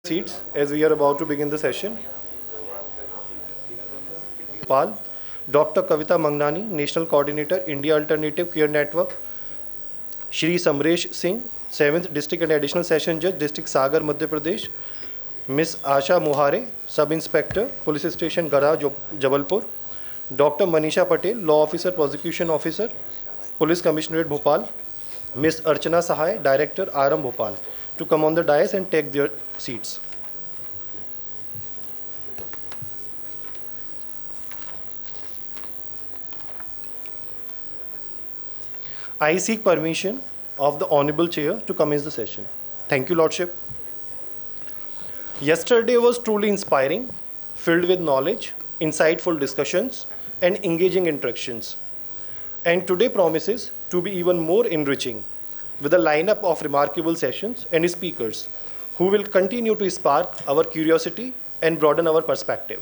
Seats as we are about to begin the session. Pal, Dr. Kavita Mangnani, National Coordinator, India Alternative Care Network, Shri Samresh Singh, 7th District and Additional Session Judge, District Sagar, Madhya Pradesh, Miss Asha Mohare, Sub Inspector, Police Station Gara, Jabalpur, Dr. Manisha Patel, Law Officer, Prosecution Officer, Police Commissionerate Bhopal, Miss Archana Sahai, Director, RM Bhopal, to come on the dais and take their seats. I seek permission of the Honorable Chair to commence the session. Thank you, Lordship. Yesterday was truly inspiring, filled with knowledge, insightful discussions, and engaging interactions. And today promises to be even more enriching with a lineup of remarkable sessions and speakers who will continue to spark our curiosity and broaden our perspective.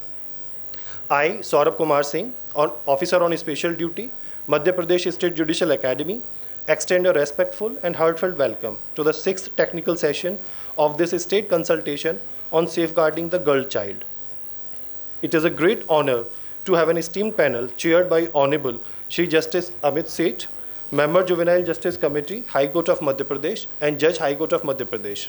I, Saurabh Kumar Singh, Officer on Special Duty, Madhya Pradesh State Judicial Academy, extend a respectful and heartfelt welcome to the 6th technical session of this state consultation on safeguarding the girl child. It is a great honor to have an esteemed panel chaired by Honorable Shri Justice Amit Seth, Member Juvenile Justice Committee, High Court of Madhya Pradesh and Judge High Court of Madhya Pradesh.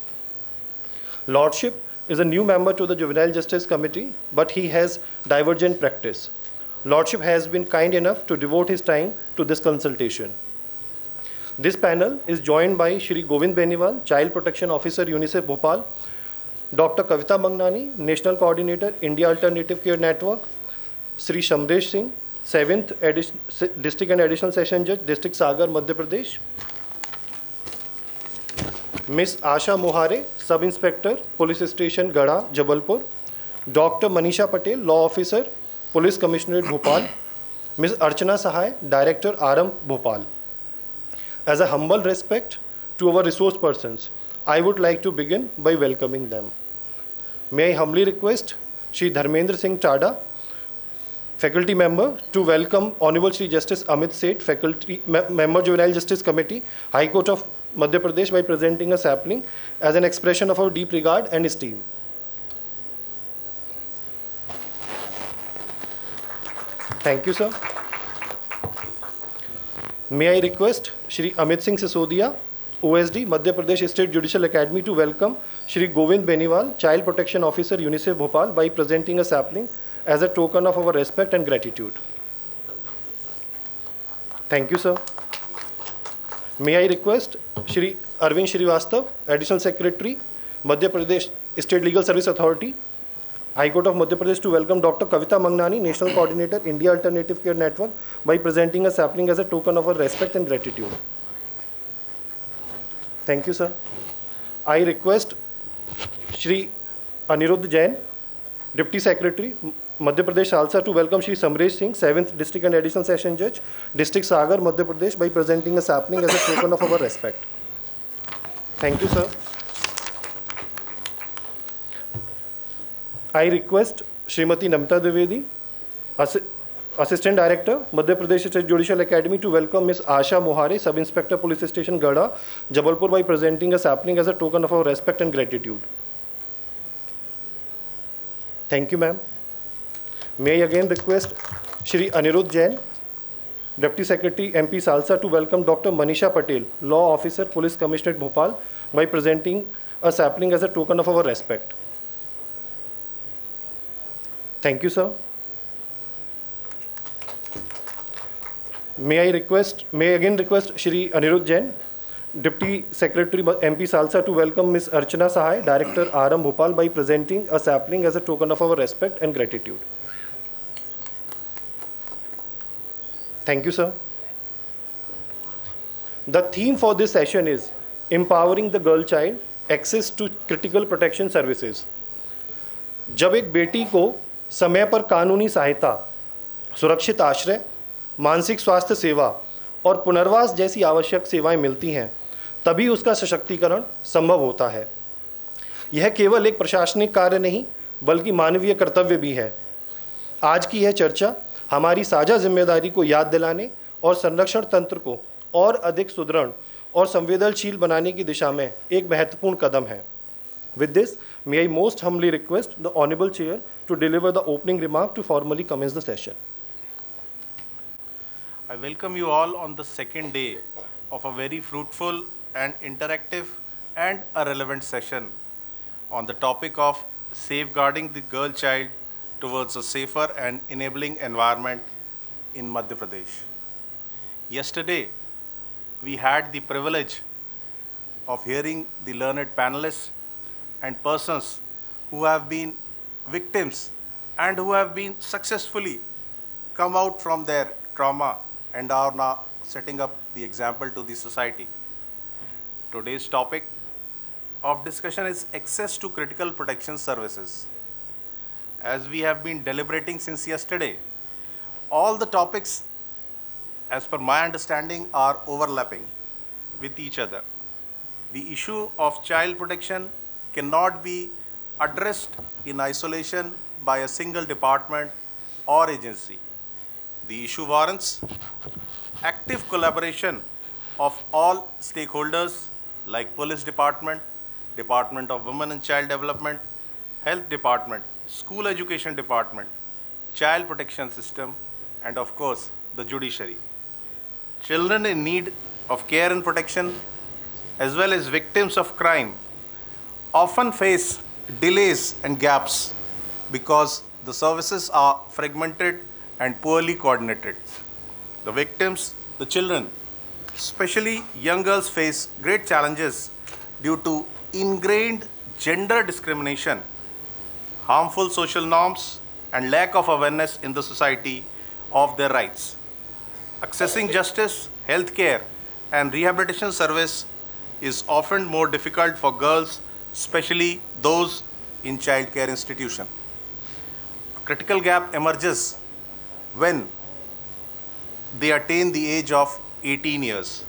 Lordship is a new member to the Juvenile Justice Committee, but he has divergent practice. Lordship has been kind enough to devote his time to this consultation. This panel is joined by Shri Govind Beniwal, Child Protection Officer, UNICEF Bhopal, Dr. Kavita Mangnani, National Coordinator, India Alternative Care Network, Shri Samresh Singh, 7th District and Additional Session Judge, District Sagar, Madhya Pradesh, Miss Asha Mohare, Sub Inspector, Police Station Gara, Jabalpur, Dr. Manisha Patel, Law Officer, Police Commissionerate Bhopal, Ms. Archana Sahai, Director, RM Bhopal. As a humble respect to our resource persons, I would like to begin by welcoming them. May I humbly request Shri Dharmendra Singh Chada, Faculty Member, to welcome Honorable Shri Justice Amit Seth, Faculty Member Juvenile Justice Committee, High Court of Madhya Pradesh, by presenting a sapling as an expression of our deep regard and esteem. Thank you, sir. May I request Shri Amit Singh Sisodia, OSD, Madhya Pradesh State Judicial Academy, to welcome Shri Govind Beniwal, Child Protection Officer, UNICEF Bhopal, by presenting a sapling as a token of our respect and gratitude. Thank you, sir. May I request Shri Arvind Srivastav, Additional Secretary, Madhya Pradesh State Legal Service Authority, High Court of Madhya Pradesh, to welcome Dr. Kavita Mangnani, National Coordinator, India Alternative Care Network, by presenting a sapling as a token of our respect and gratitude. Thank you, sir. I request Shri Anirudh Jain, Deputy Secretary, Madhya Pradesh Salsa, to welcome Shri Samresh Singh, 7th District and Additional Session Judge, District Sagar, Madhya Pradesh, by presenting a sapling as a token of our respect. Thank you, sir. I request Srimati Namta Dwivedi, Assistant Director, Madhya Pradesh State Judicial Academy, to welcome Ms. Asha Mohare, Sub Inspector, Police Station Gada, Jabalpur, by presenting a sapling as a token of our respect and gratitude. Thank you, ma'am. May I again request Shri Anirudh Jain, Deputy Secretary, MP Salsa, to welcome Dr. Manisha Patel, Law Officer, Police Commissioner Bhopal, by presenting a sapling as a token of our respect. Thank you, sir. May I again request Shri Anirudh Jain, Deputy Secretary, MP Salsa, to welcome Ms. Archana Sahai, Director, RM Bhopal, by presenting a sapling as a token of our respect and gratitude. Thank you, sir. The theme for this session is empowering the girl child, access to critical protection services. जब एक बेटी को समय पर कानूनी सहायता, सुरक्षित आश्रय, मानसिक स्वास्थ्य सेवा और पुनर्वास जैसी आवश्यक सेवाएं मिलती हैं, तभी उसका सशक्तिकरण संभव होता है। यह केवल एक प्रशासनिक कार्य नहीं, बल्कि मानवीय कर्तव्य भी है। आज की यह चर्चा हमारी साझा जिम्मेदारी को याद दिलाने और संरक्षण तंत्र को और अधिक सुदृढ़ और संवेदनशील बनाने की दिशा में एक महत्वपूर्ण कदम है। With this, may I most humbly request the Honorable Chair to deliver the opening remark to formally commence the session. I welcome you all on the second day of a very fruitful and interactive and a relevant session on the topic of safeguarding the girl child towards a safer and enabling environment in Madhya Pradesh. Yesterday, we had the privilege of hearing the learned panelists and persons who have been victims and who have been successfully come out from their trauma and are now setting up the example to the society. Today's topic of discussion is access to critical protection services. As we have been deliberating since yesterday, all the topics, as per my understanding, are overlapping with each other. The issue of child protection cannot be addressed in isolation by a single department or agency. The issue warrants active collaboration of all stakeholders like Police Department, Department of Women and Child Development, Health Department, School Education Department, Child Protection System, and of course, the judiciary. Children in need of care and protection, as well as victims of crime, often face delays and gaps because the services are fragmented and poorly coordinated. The victims, the children, especially young girls, face great challenges due to ingrained gender discrimination, harmful social norms, and lack of awareness in the society of their rights. Accessing justice, health care, and rehabilitation service is often more difficult for girls, especially those in child care institution. A critical gap emerges when they attain the age of 18 years.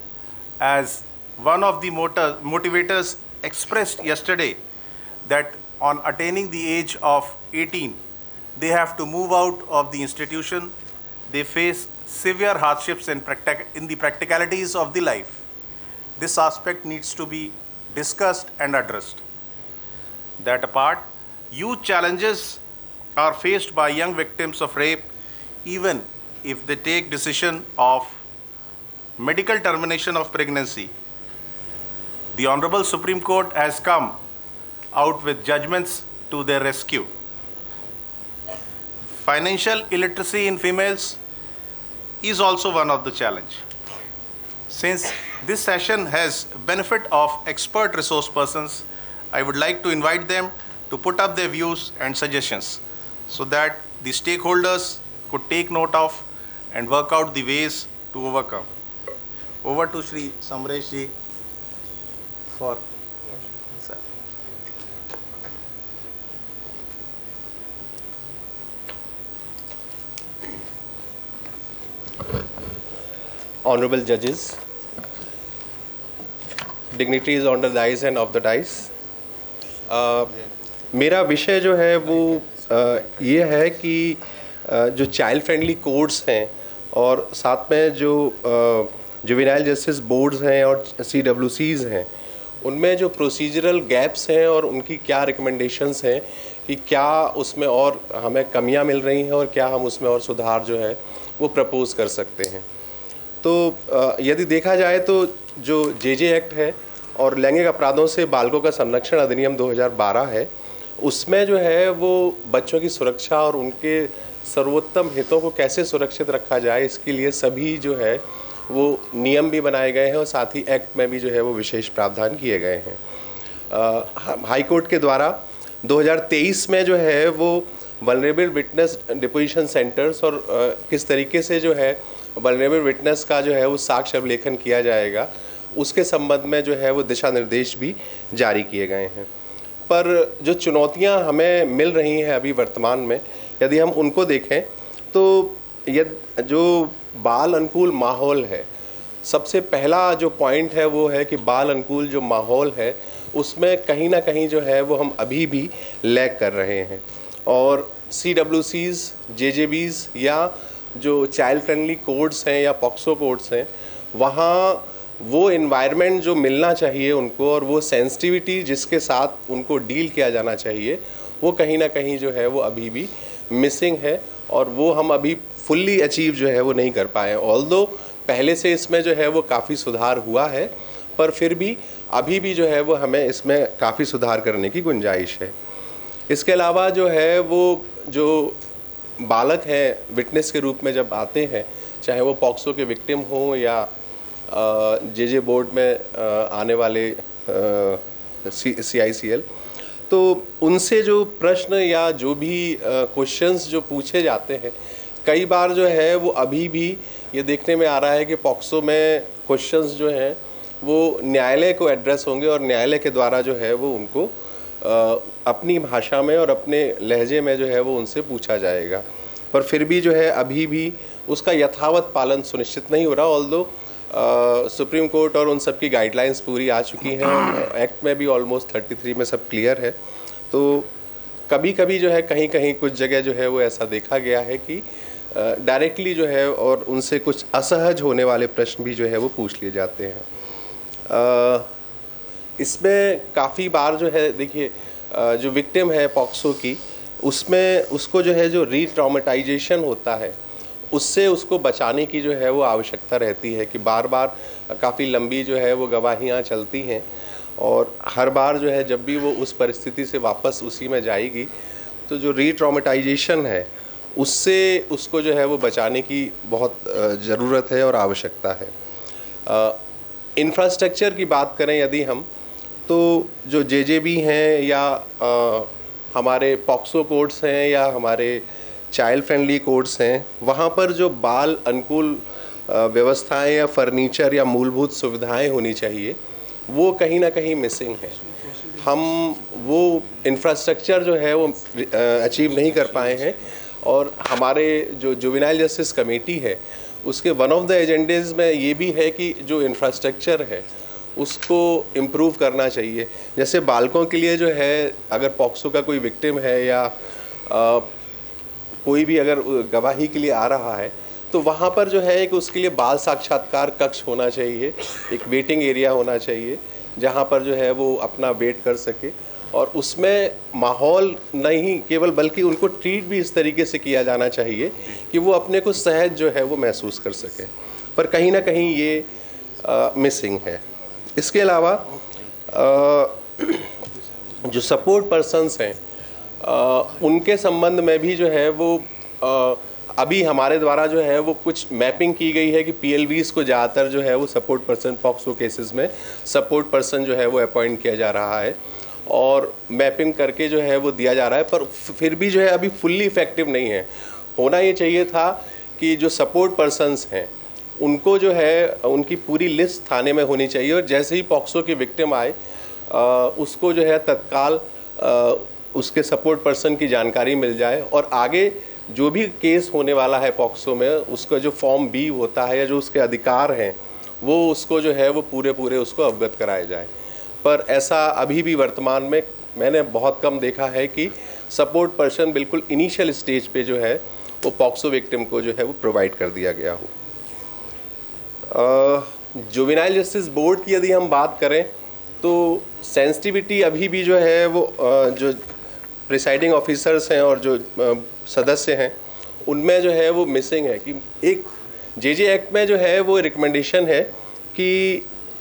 As one of the motivators expressed yesterday, that on attaining the age of 18, they have to move out of the institution. They face severe hardships in the practicalities of the life. This aspect needs to be discussed and addressed. That apart, huge challenges are faced by young victims of rape, even if they take decision of medical termination of pregnancy. The Honorable Supreme Court has come out with judgments to their rescue. Financial illiteracy in females is also one of the challenge. Since this session has benefit of expert resource persons, I would like to invite them to put up their views and suggestions so that the stakeholders could take note of and work out the ways to overcome. Over to Shri Samresh ji for sir. Honorable judges, dignitaries on the dais and off the dais. मेरा विषय जो है वो ये है कि जो child friendly codes हैं और साथ में जो जुवेनाइल जस्टिस बोर्ड्स हैं और CWCs हैं, उनमें जो प्रोसीजरल गैप्स हैं और उनकी क्या रिकमेंडेशंस हैं कि क्या उसमें और हमें कमियां मिल रही हैं और क्या हम उसमें और सुधार जो है वो प्रपोज़ कर सकते हैं। तो यदि देखा जाए तो जो JJ एक्ट है और लैंगिक अपराधों से बालकों का संरक्षण अधिनियम 2012 है, उसमें जो है वो बच्चों की सुरक्षा और उनके सर्वोत्तम हितों को कैसे सुरक्षित रखा जाए, इसके लिए सभी जो है वो नियम भी बनाए गए हैं और साथ ही एक्ट में भी जो है वो विशेष प्रावधान किए गए हैं। हाई कोर्ट के द्वारा 2023 में जो है वो वल्नरेबल विटनेस डिपोजिशन सेंटर्स और किस तरीके से जो है वल्नरेबल विटनेस का जो है वो साक्ष्य अभिलेखन किया जाएगा, उसके संबंध में जो है वो दिशा निर्देश भी जारी किए गए हैं। पर जो चुनौतियां हमें मिल रही हैं अभी वर्तमान में, यदि हम उनको देखें तो जो बाल अनुकूल माहौल है, सबसे पहला जो पॉइंट है वो है कि बाल अनुकूल जो माहौल है उसमें कहीं ना कहीं जो है वो हम अभी भी लैग कर रहे हैं। और CWCs, JJBs या जो चाइल्ड फ्रेंडली कोड्स हैं या पॉक्सो कोड्स हैं, वहाँ वो इन्वायरमेंट जो मिलना चाहिए उनको और वो सेंसिटिविटी जिसके साथ उनको डील किया जाना चाहिए, वो कहीं ना कहीं जो है वो अभी भी मिसिंग है, और वो हम अभी फुल्ली अचीव जो है वो नहीं कर पाए। ऑल्दो पहले से इसमें जो है वो काफ़ी सुधार हुआ है, पर फिर भी अभी भी जो है वो हमें इसमें काफ़ी सुधार करने की गुंजाइश है। इसके अलावा जो है वो जो बालक हैं विटनेस के रूप में जब आते हैं, चाहे वो पॉक्सो के विक्टिम हों या जे बोर्ड में आने वाले CICL, तो उनसे जो प्रश्न या जो भी क्वेश्चंस जो पूछे जाते हैं, कई बार जो है वो अभी भी ये देखने में आ रहा है कि पॉक्सो में क्वेश्चंस जो हैं वो न्यायालय को एड्रेस होंगे और न्यायालय के द्वारा जो है वो उनको अपनी भाषा में और अपने लहजे में जो है वो उनसे पूछा जाएगा। पर फिर भी जो है अभी भी उसका यथावत पालन सुनिश्चित नहीं हो रहा। ऑल्दो सुप्रीम कोर्ट और उन सब की गाइडलाइंस पूरी आ चुकी हैं, एक्ट में भी ऑलमोस्ट 33 में सब क्लियर है। तो कभी कभी जो है कहीं कहीं कुछ जगह जो है वो ऐसा देखा गया है कि डायरेक्टली जो है और उनसे कुछ असहज होने वाले प्रश्न भी जो है वो पूछ लिए जाते हैं। इसमें काफ़ी बार जो है देखिए जो विक्टिम है पॉक्सो की, उसमें उसको जो है जो री-ट्रॉमेटाइजेशन होता है उससे उसको बचाने की जो है वो आवश्यकता रहती है कि बार बार काफ़ी लंबी जो है वो गवाहियाँ चलती हैं, और हर बार जो है जब भी वो उस परिस्थिति से वापस उसी में जाएगी तो जो री-ट्रॉमेटाइजेशन है उससे उसको जो है वो बचाने की बहुत ज़रूरत है और आवश्यकता है। इंफ्रास्ट्रक्चर की बात करें यदि हम, तो जो JJB हैं या हमारे पॉक्सो कोर्ट्स हैं या हमारे चाइल्ड फ्रेंडली कोर्ट्स हैं, वहाँ पर जो बाल अनुकूल व्यवस्थाएं या फर्नीचर या मूलभूत सुविधाएं होनी चाहिए वो कहीं ना कहीं मिसिंग है। हम वो इंफ्रास्ट्रक्चर जो है वो अचीव नहीं कर पाए हैं, और हमारे जो जुवेनाइल जस्टिस कमेटी है उसके वन ऑफ द एजेंडेज में ये भी है कि जो इंफ्रास्ट्रक्चर है उसको इम्प्रूव करना चाहिए। जैसे बालकों के लिए जो है, अगर पॉक्सो का कोई विक्टिम है या कोई भी अगर गवाही के लिए आ रहा है तो वहाँ पर जो है कि उसके लिए बाल साक्षात्कार कक्ष होना चाहिए, एक वेटिंग एरिया होना चाहिए जहाँ पर जो है वो अपना वेट कर सके, और उसमें माहौल नहीं केवल बल्कि उनको ट्रीट भी इस तरीके से किया जाना चाहिए कि वो अपने को सहज जो है वो महसूस कर सके। पर कहीं ना कहीं ये मिसिंग है। इसके अलावा जो सपोर्ट पर्सन्स हैं उनके संबंध में भी जो है वो अभी हमारे द्वारा जो है वो कुछ मैपिंग की गई है कि PLVs को ज़्यादातर जो है वो सपोर्ट पर्सन पॉक्सो केसेस में सपोर्ट पर्सन जो है वो अपॉइंट किया जा रहा है और मैपिंग करके जो है वो दिया जा रहा है, पर फिर भी जो है अभी फुल्ली इफ़ेक्टिव नहीं है। होना ये चाहिए था कि जो सपोर्ट पर्सन्स हैं उनको जो है उनकी पूरी लिस्ट थाने में होनी चाहिए, और जैसे ही पॉक्सो की विक्टिम आए उसको जो है तत्काल उसके सपोर्ट पर्सन की जानकारी मिल जाए, और आगे जो भी केस होने वाला है पॉक्सो में उसका जो फॉर्म B होता है या जो उसके अधिकार हैं वो उसको जो है वो पूरे उसको अवगत कराए जाए। पर ऐसा अभी भी वर्तमान में मैंने बहुत कम देखा है कि सपोर्ट पर्सन बिल्कुल इनिशियल स्टेज पे जो है वो पॉक्सो विक्टिम को जो है वो प्रोवाइड कर दिया गया हो। जुवेनाइल जस्टिस बोर्ड की यदि हम बात करें तो सेंसिटिविटी अभी भी जो है वो जो प्रिसाइडिंग ऑफिसर्स हैं और जो सदस्य हैं उनमें जो है वो मिसिंग है कि एक JJ एक्ट में जो है वो रिकमेंडेशन है कि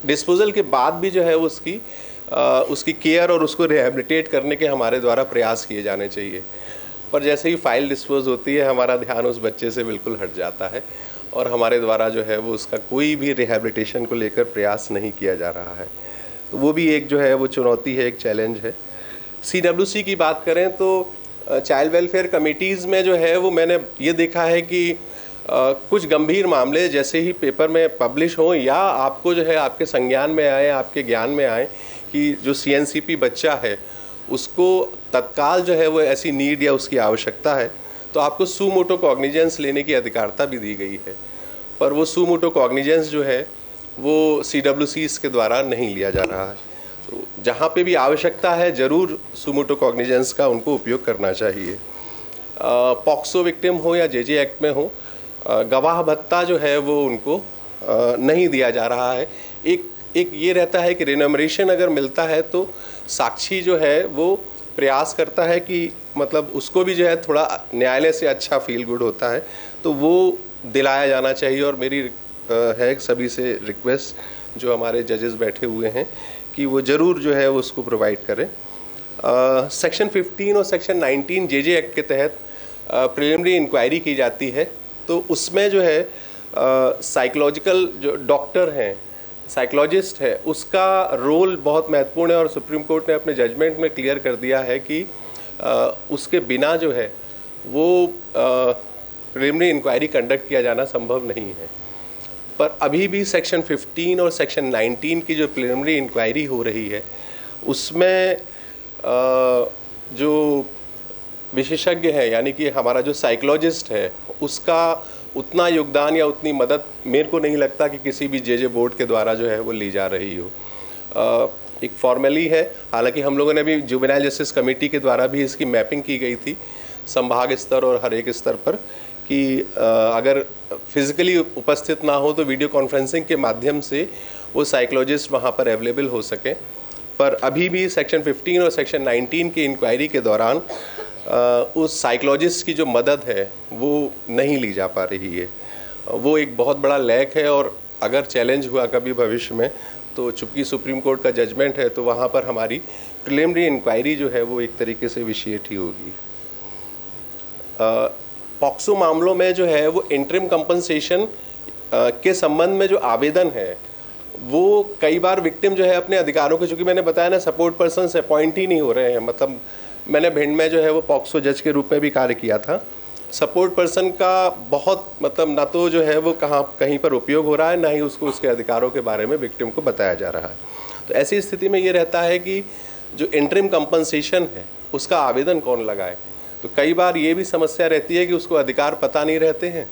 डिस्पोजल के बाद भी जो है उसकी केयर और उसको रिहेबिलिटेट करने के हमारे द्वारा प्रयास किए जाने चाहिए। पर जैसे ही फाइल डिस्पोज होती है हमारा ध्यान उस बच्चे से बिल्कुल हट जाता है और हमारे द्वारा जो है वो उसका कोई भी रिहेबिलिटेशन को लेकर प्रयास नहीं किया जा रहा है। तो वो भी एक जो है वो चुनौती है, एक चैलेंज है। CWC की बात करें तो चाइल्ड वेलफेयर कमेटीज़ में जो है वो मैंने ये देखा है कि कुछ गंभीर मामले जैसे ही पेपर में पब्लिश हों या आपको जो है आपके संज्ञान में आए, आपके ज्ञान में आए कि जो CNCP बच्चा है उसको तत्काल जो है वो ऐसी नीड या उसकी आवश्यकता है तो आपको सू मोटो कॉग्निजेंस लेने की अधिकारता भी दी गई है, पर वो सू मोटो कॉग्निजेंस जो है वो CWCs के द्वारा नहीं लिया जा रहा है। तो जहाँ पे भी आवश्यकता है ज़रूर सू मोटो कॉग्निजेंस का उनको उपयोग करना चाहिए। पॉक्सो विक्टिम हो या JJ एक्ट में हो, गवाह भत्ता जो है वो उनको नहीं दिया जा रहा है। एक ये रहता है कि रिनमरेशन अगर मिलता है तो साक्षी जो है वो प्रयास करता है कि मतलब उसको भी जो है थोड़ा न्यायालय से अच्छा फील गुड होता है, तो वो दिलाया जाना चाहिए। और मेरी है सभी से रिक्वेस्ट जो हमारे जजेस बैठे हुए हैं कि वो ज़रूर जो है उसको प्रोवाइड करें। सेक्शन 15 और सेक्शन 19 जेजे एक्ट के तहत प्रिलिमिनरी इंक्वायरी की जाती है, तो उसमें जो है साइकोलॉजिकल जो डॉक्टर हैं, साइकोलॉजिस्ट है, उसका रोल बहुत महत्वपूर्ण है। और सुप्रीम कोर्ट ने अपने जजमेंट में क्लियर कर दिया है कि उसके बिना जो है वो प्रिलिमिनरी इंक्वायरी कंडक्ट किया जाना संभव नहीं है। पर अभी भी सेक्शन 15 और सेक्शन 19 की जो प्रिलिमिनरी इंक्वायरी हो रही है उसमें जो विशेषज्ञ है यानी कि हमारा जो साइकोलॉजिस्ट है उसका उतना योगदान या उतनी मदद मेरे को नहीं लगता कि किसी भी जेजे बोर्ड के द्वारा जो है वो ली जा रही हो। एक फॉर्मली है, हालांकि हम लोगों ने भी जुवेनाइल जस्टिस कमेटी के द्वारा भी इसकी मैपिंग की गई थी संभाग स्तर और हर एक स्तर पर कि अगर फिजिकली उपस्थित ना हो तो वीडियो कॉन्फ्रेंसिंग के माध्यम से वो साइकोलॉजिस्ट वहाँ पर अवेलेबल हो सकें। पर अभी भी सेक्शन 15 और सेक्शन 19 की इंक्वायरी के दौरान उस साइकोलॉजिस्ट की जो मदद है वो नहीं ली जा पा रही है। वो एक बहुत बड़ा लैक है और अगर चैलेंज हुआ कभी भविष्य में तो चूंकि सुप्रीम कोर्ट का जजमेंट है तो वहाँ पर हमारी प्रिलिमिनरी इंक्वायरी जो है वो एक तरीके से विशिएट ही होगी। पॉक्सो मामलों में जो है वो इंटरिम कंपनसेशन के संबंध में जो आवेदन है वो कई बार विक्टिम जो है अपने अधिकारों के, चूँकि मैंने बताया ना सपोर्ट पर्सन अपॉइंट ही नहीं हो रहे हैं। मतलब मैंने भिंड में जो है वो पॉक्सो जज के रूप में भी कार्य किया था। सपोर्ट पर्सन का बहुत मतलब ना तो जो है वो कहीं पर उपयोग हो रहा है, ना ही उसको उसके अधिकारों के बारे में विक्टिम को बताया जा रहा है। तो ऐसी स्थिति में ये रहता है कि जो इंटरिम कंपनसेशन है उसका आवेदन कौन लगाए। तो कई बार ये भी समस्या रहती है कि उसको अधिकार पता नहीं रहते हैं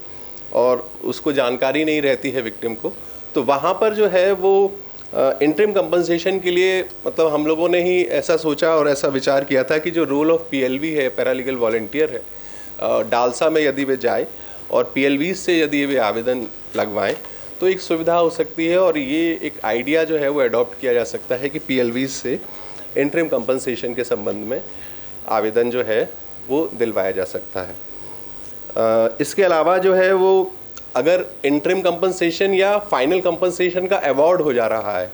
और उसको जानकारी नहीं रहती है विक्टिम को। तो वहाँ पर जो है वो इंटरिम कंपनसेशन के लिए मतलब हम लोगों ने ही ऐसा सोचा और ऐसा विचार किया था कि जो रोल ऑफ पीएलवी है, पैरालीगल वॉलंटियर है, डालसा में यदि वे जाए और पीएलवी से यदि वे आवेदन लगवाएं तो एक सुविधा हो सकती है। और ये एक आइडिया जो है वो अडॉप्ट किया जा सकता है कि पीएलवी से इंटरिम कंपनसेशन के संबंध में आवेदन जो है वो दिलवाया जा सकता है। इसके अलावा जो है वो अगर इंटरिम कंपनसेशन या फाइनल कंपनसेशन का अवार्ड हो जा रहा है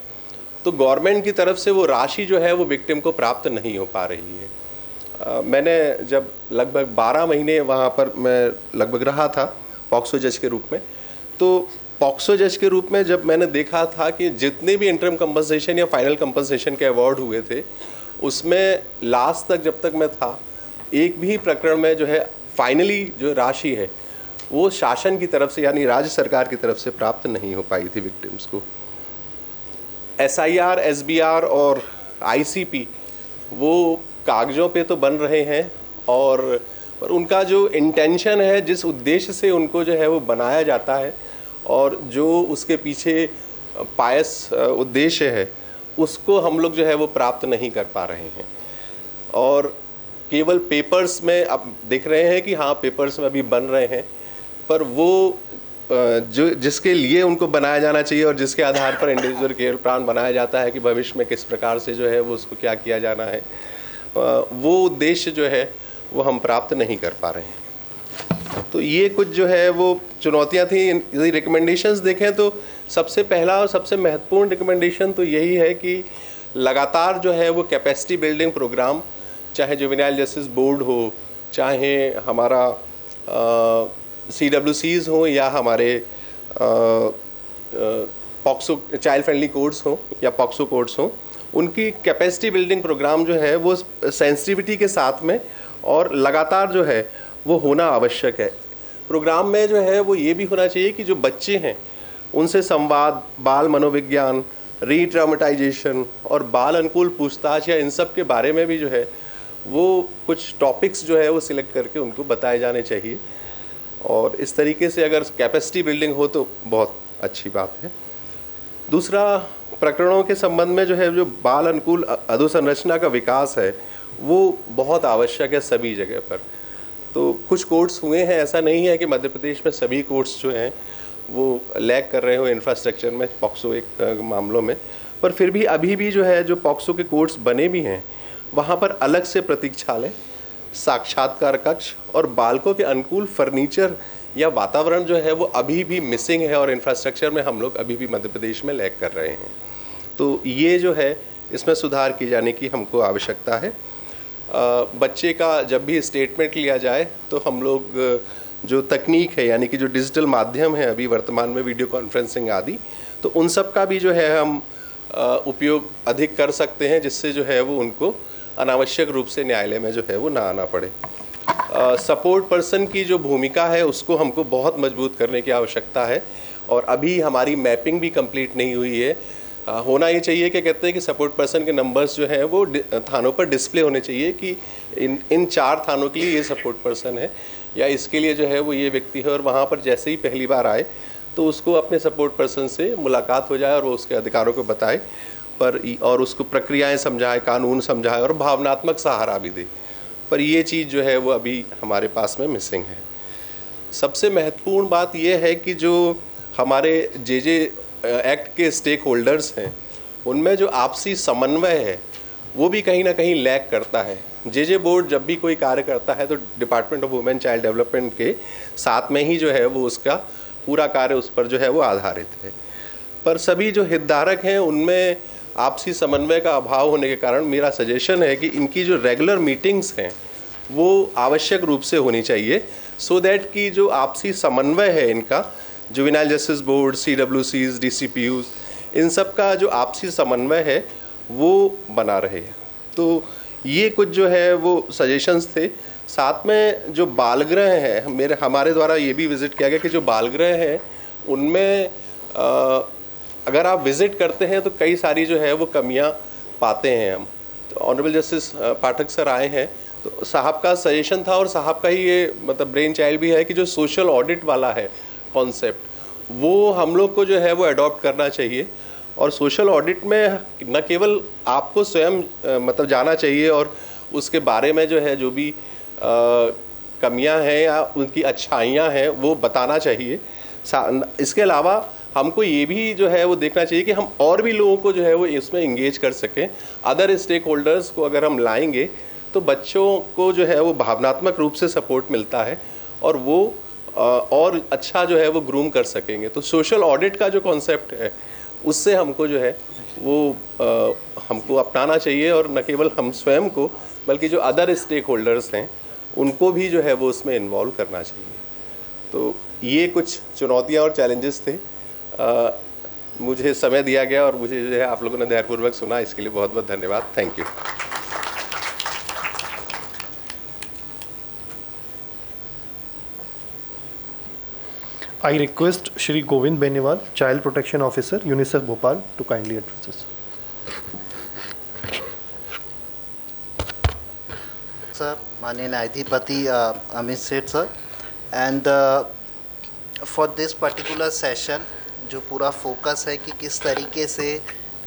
तो गवर्नमेंट की तरफ से वो राशि जो है वो विक्टिम को प्राप्त नहीं हो पा रही है। मैंने जब लगभग 12 महीने वहाँ पर मैं लगभग रहा था पॉक्सो जज के रूप में, तो पॉक्सो जज के रूप में जब मैंने देखा था कि जितने भी इंटरिम कंपनसेशन या फाइनल कंपनसेशन के अवार्ड हुए थे उसमें लास्ट तक जब तक मैं था एक भी प्रकरण में जो है फाइनली जो राशि है वो शासन की तरफ से यानी राज्य सरकार की तरफ से प्राप्त नहीं हो पाई थी विक्टिम्स को। एसआईआर, एसबीआर और आईसीपी वो कागज़ों पे तो बन रहे हैं और पर उनका जो इंटेंशन है, जिस उद्देश्य से उनको जो है वो बनाया जाता है और जो उसके पीछे पायस उद्देश्य है उसको हम लोग जो है वो प्राप्त नहीं कर पा रहे हैं। और केवल पेपर्स में अब देख रहे हैं कि हाँ पेपर्स में अभी बन रहे हैं, पर वो जो जिसके लिए उनको बनाया जाना चाहिए और जिसके आधार पर इंडिविजुअल केयर प्लान बनाया जाता है कि भविष्य में किस प्रकार से जो है वो उसको क्या किया जाना है, वो उद्देश्य जो है वो हम प्राप्त नहीं कर पा रहे हैं। तो ये कुछ जो है वो चुनौतियाँ थी। यदि रिकमेंडेशंस देखें तो सबसे पहला और सबसे महत्वपूर्ण रिकमेंडेशन तो यही है कि लगातार जो है वो कैपेसिटी बिल्डिंग प्रोग्राम, चाहे जुवेनाइल जस्टिस बोर्ड हो, चाहे हमारा CWCs हों या हमारे पॉक्सो चाइल्ड फ्रेंडली कोर्ट्स हों या पॉक्सो कोर्ट्स हों, उनकी कैपेसिटी बिल्डिंग प्रोग्राम जो है वो सेंसिटिविटी के साथ में और लगातार जो है वो होना आवश्यक है। प्रोग्राम में जो है वो ये भी होना चाहिए कि जो बच्चे हैं उनसे संवाद, बाल मनोविज्ञान, रीट्रामेटाइजेशन और बाल अनुकूल पूछताछ या इन सब के बारे में भी जो है वो कुछ टॉपिक्स जो है वो सिलेक्ट करके उनको बताए जाने चाहिए। और इस तरीके से अगर कैपेसिटी बिल्डिंग हो तो बहुत अच्छी बात है। दूसरा, प्रकरणों के संबंध में जो है जो बाल अनुकूल अधोसंरचना का विकास है वो बहुत आवश्यक है सभी जगह पर। तो कुछ कोर्ट्स हुए हैं, ऐसा नहीं है कि मध्य प्रदेश में सभी कोर्ट्स जो हैं वो लैग कर रहे हो इंफ्रास्ट्रक्चर में पॉक्सो एक मामलों में, पर फिर भी अभी भी जो है जो पॉक्सो के कोर्ट्स बने भी हैं वहाँ पर अलग से प्रतीक्षालय, साक्षात्कार कक्ष और बालकों के अनुकूल फर्नीचर या वातावरण जो है वो अभी भी मिसिंग है और इंफ्रास्ट्रक्चर में हम लोग अभी भी मध्य प्रदेश में लैग कर रहे हैं। तो ये जो है इसमें सुधार किए जाने की हमको आवश्यकता है। बच्चे का जब भी स्टेटमेंट लिया जाए तो हम लोग जो तकनीक है यानी कि जो डिजिटल माध्यम है अभी वर्तमान में वीडियो कॉन्फ्रेंसिंग आदि, तो उन सब का भी जो है हम उपयोग अधिक कर सकते हैं, जिससे जो है वो उनको अनावश्यक रूप से न्यायालय में जो है वो ना आना पड़े। सपोर्ट पर्सन की जो भूमिका है उसको हमको बहुत मजबूत करने की आवश्यकता है और अभी हमारी मैपिंग भी कंप्लीट नहीं हुई है। होना ये चाहिए कि कहते हैं कि सपोर्ट पर्सन के नंबर्स जो हैं वो थानों पर डिस्प्ले होने चाहिए कि इन 4 थानों के लिए ये सपोर्ट पर्सन है या इसके लिए जो है वो ये व्यक्ति है, और वहाँ पर जैसे ही पहली बार आए तो उसको अपने सपोर्ट पर्सन से मुलाकात हो जाए और वो उसके अधिकारों को बताए और उसको प्रक्रियाएं समझाए, कानून समझाए और भावनात्मक सहारा भी दे। पर ये चीज़ जो है वो अभी हमारे पास में मिसिंग है। सबसे महत्वपूर्ण बात ये है कि जो हमारे जे एक्ट के स्टेक होल्डर्स हैं उनमें जो आपसी समन्वय है वो भी कहीं ना कहीं लैग करता है। जे बोर्ड जब भी कोई कार्य करता है तो department of women child development के साथ में ही जो है वो उसका पूरा कार्य उस पर जो है वो आधारित है, पर सभी जो हितधारक हैं उनमें आपसी समन्वय का अभाव होने के कारण मेरा सजेशन है कि इनकी जो रेगुलर मीटिंग्स हैं वो आवश्यक रूप से होनी चाहिए, सो दैट कि जो आपसी समन्वय है इनका, juvenile justice board, CWCs, DCPUs, इन सब का जो आपसी समन्वय है वो बना रहे। तो ये कुछ जो है वो सजेशंस थे। साथ में जो बालगृह हैं, हमारे द्वारा ये भी विज़िट किया गया कि जो बालगृह हैं उनमें अगर आप विज़िट करते हैं तो कई सारी जो है वो कमियां पाते हैं हम। तो ऑनरेबल जस्टिस पाठक सर आए हैं तो साहब का सजेशन था और साहब का ही ये मतलब ब्रेन चाइल्ड भी है कि जो सोशल ऑडिट वाला है कॉन्सेप्ट वो हम लोग को जो है वो अडॉप्ट करना चाहिए। और सोशल ऑडिट में न केवल आपको स्वयं मतलब जाना चाहिए और उसके बारे में जो है जो भी कमियां हैं या उनकी अच्छाइयां हैं वो बताना चाहिए। इसके अलावा हमको ये भी जो है वो देखना चाहिए कि हम और भी लोगों को जो है वो इसमें इंगेज कर सकें। अदर स्टेक होल्डर्स को अगर हम लाएंगे तो बच्चों को जो है वो भावनात्मक रूप से सपोर्ट मिलता है और वो और अच्छा जो है वो ग्रूम कर सकेंगे। तो सोशल ऑडिट का जो कॉन्सेप्ट है उससे हमको जो है वो हमको अपनाना चाहिए और न केवल हम स्वयं को बल्कि जो अदर स्टेक होल्डर्स हैं उनको भी जो है वो उसमें इन्वॉल्व करना चाहिए। तो ये कुछ चुनौतियाँ और चैलेंजेस थे। मुझे समय दिया गया और मुझे जो है आप लोगों ने धैर्यपूर्वक सुना, इसके लिए बहुत बहुत धन्यवाद। Thank you. I request Shri Govind Benewal, Child Protection Officer, UNICEF Bhopal, to kindly address us. Sir, माननीय न्यायाधिपति अमित सेठ sir, and for this particular session जो पूरा फोकस है कि किस तरीके से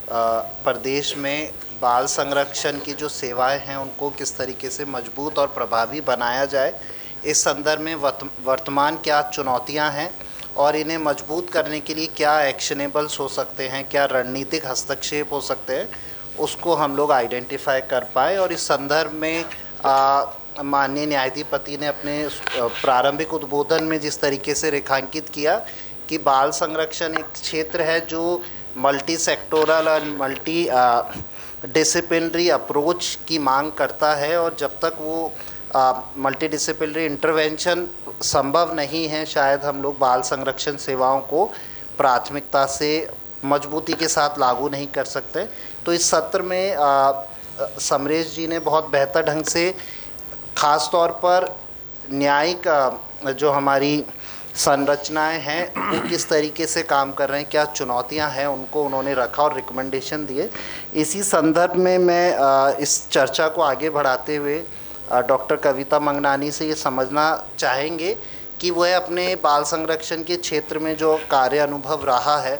प्रदेश में बाल संरक्षण की जो सेवाएं हैं उनको किस तरीके से मजबूत और प्रभावी बनाया जाए, इस संदर्भ में वर्तमान क्या चुनौतियां हैं और इन्हें मजबूत करने के लिए क्या एक्शनेबल्स हो सकते हैं, क्या रणनीतिक हस्तक्षेप हो सकते हैं, उसको हम लोग आइडेंटिफाई कर पाए। और इस संदर्भ में माननीय न्यायाधिपति ने अपने प्रारंभिक उद्बोधन में जिस तरीके से रेखांकित किया कि बाल संरक्षण एक क्षेत्र है जो मल्टी सेक्टोरल और मल्टी डिसिप्लिनरी अप्रोच की मांग करता है, और जब तक वो मल्टी डिसिप्लिनरी इंटरवेंशन संभव नहीं है शायद हम लोग बाल संरक्षण सेवाओं को प्राथमिकता से मजबूती के साथ लागू नहीं कर सकते। तो इस सत्र में समरेश जी ने बहुत बेहतर ढंग से ख़ास तौर पर न्यायिक जो हमारी संरचनाएं हैं वो किस तरीके से काम कर रहे हैं, क्या चुनौतियां हैं, उनको उन्होंने रखा और रिकमेंडेशन दिए। इसी संदर्भ में मैं इस चर्चा को आगे बढ़ाते हुए डॉक्टर कविता मंगनानी से ये समझना चाहेंगे कि वह अपने बाल संरक्षण के क्षेत्र में जो कार्य अनुभव रहा है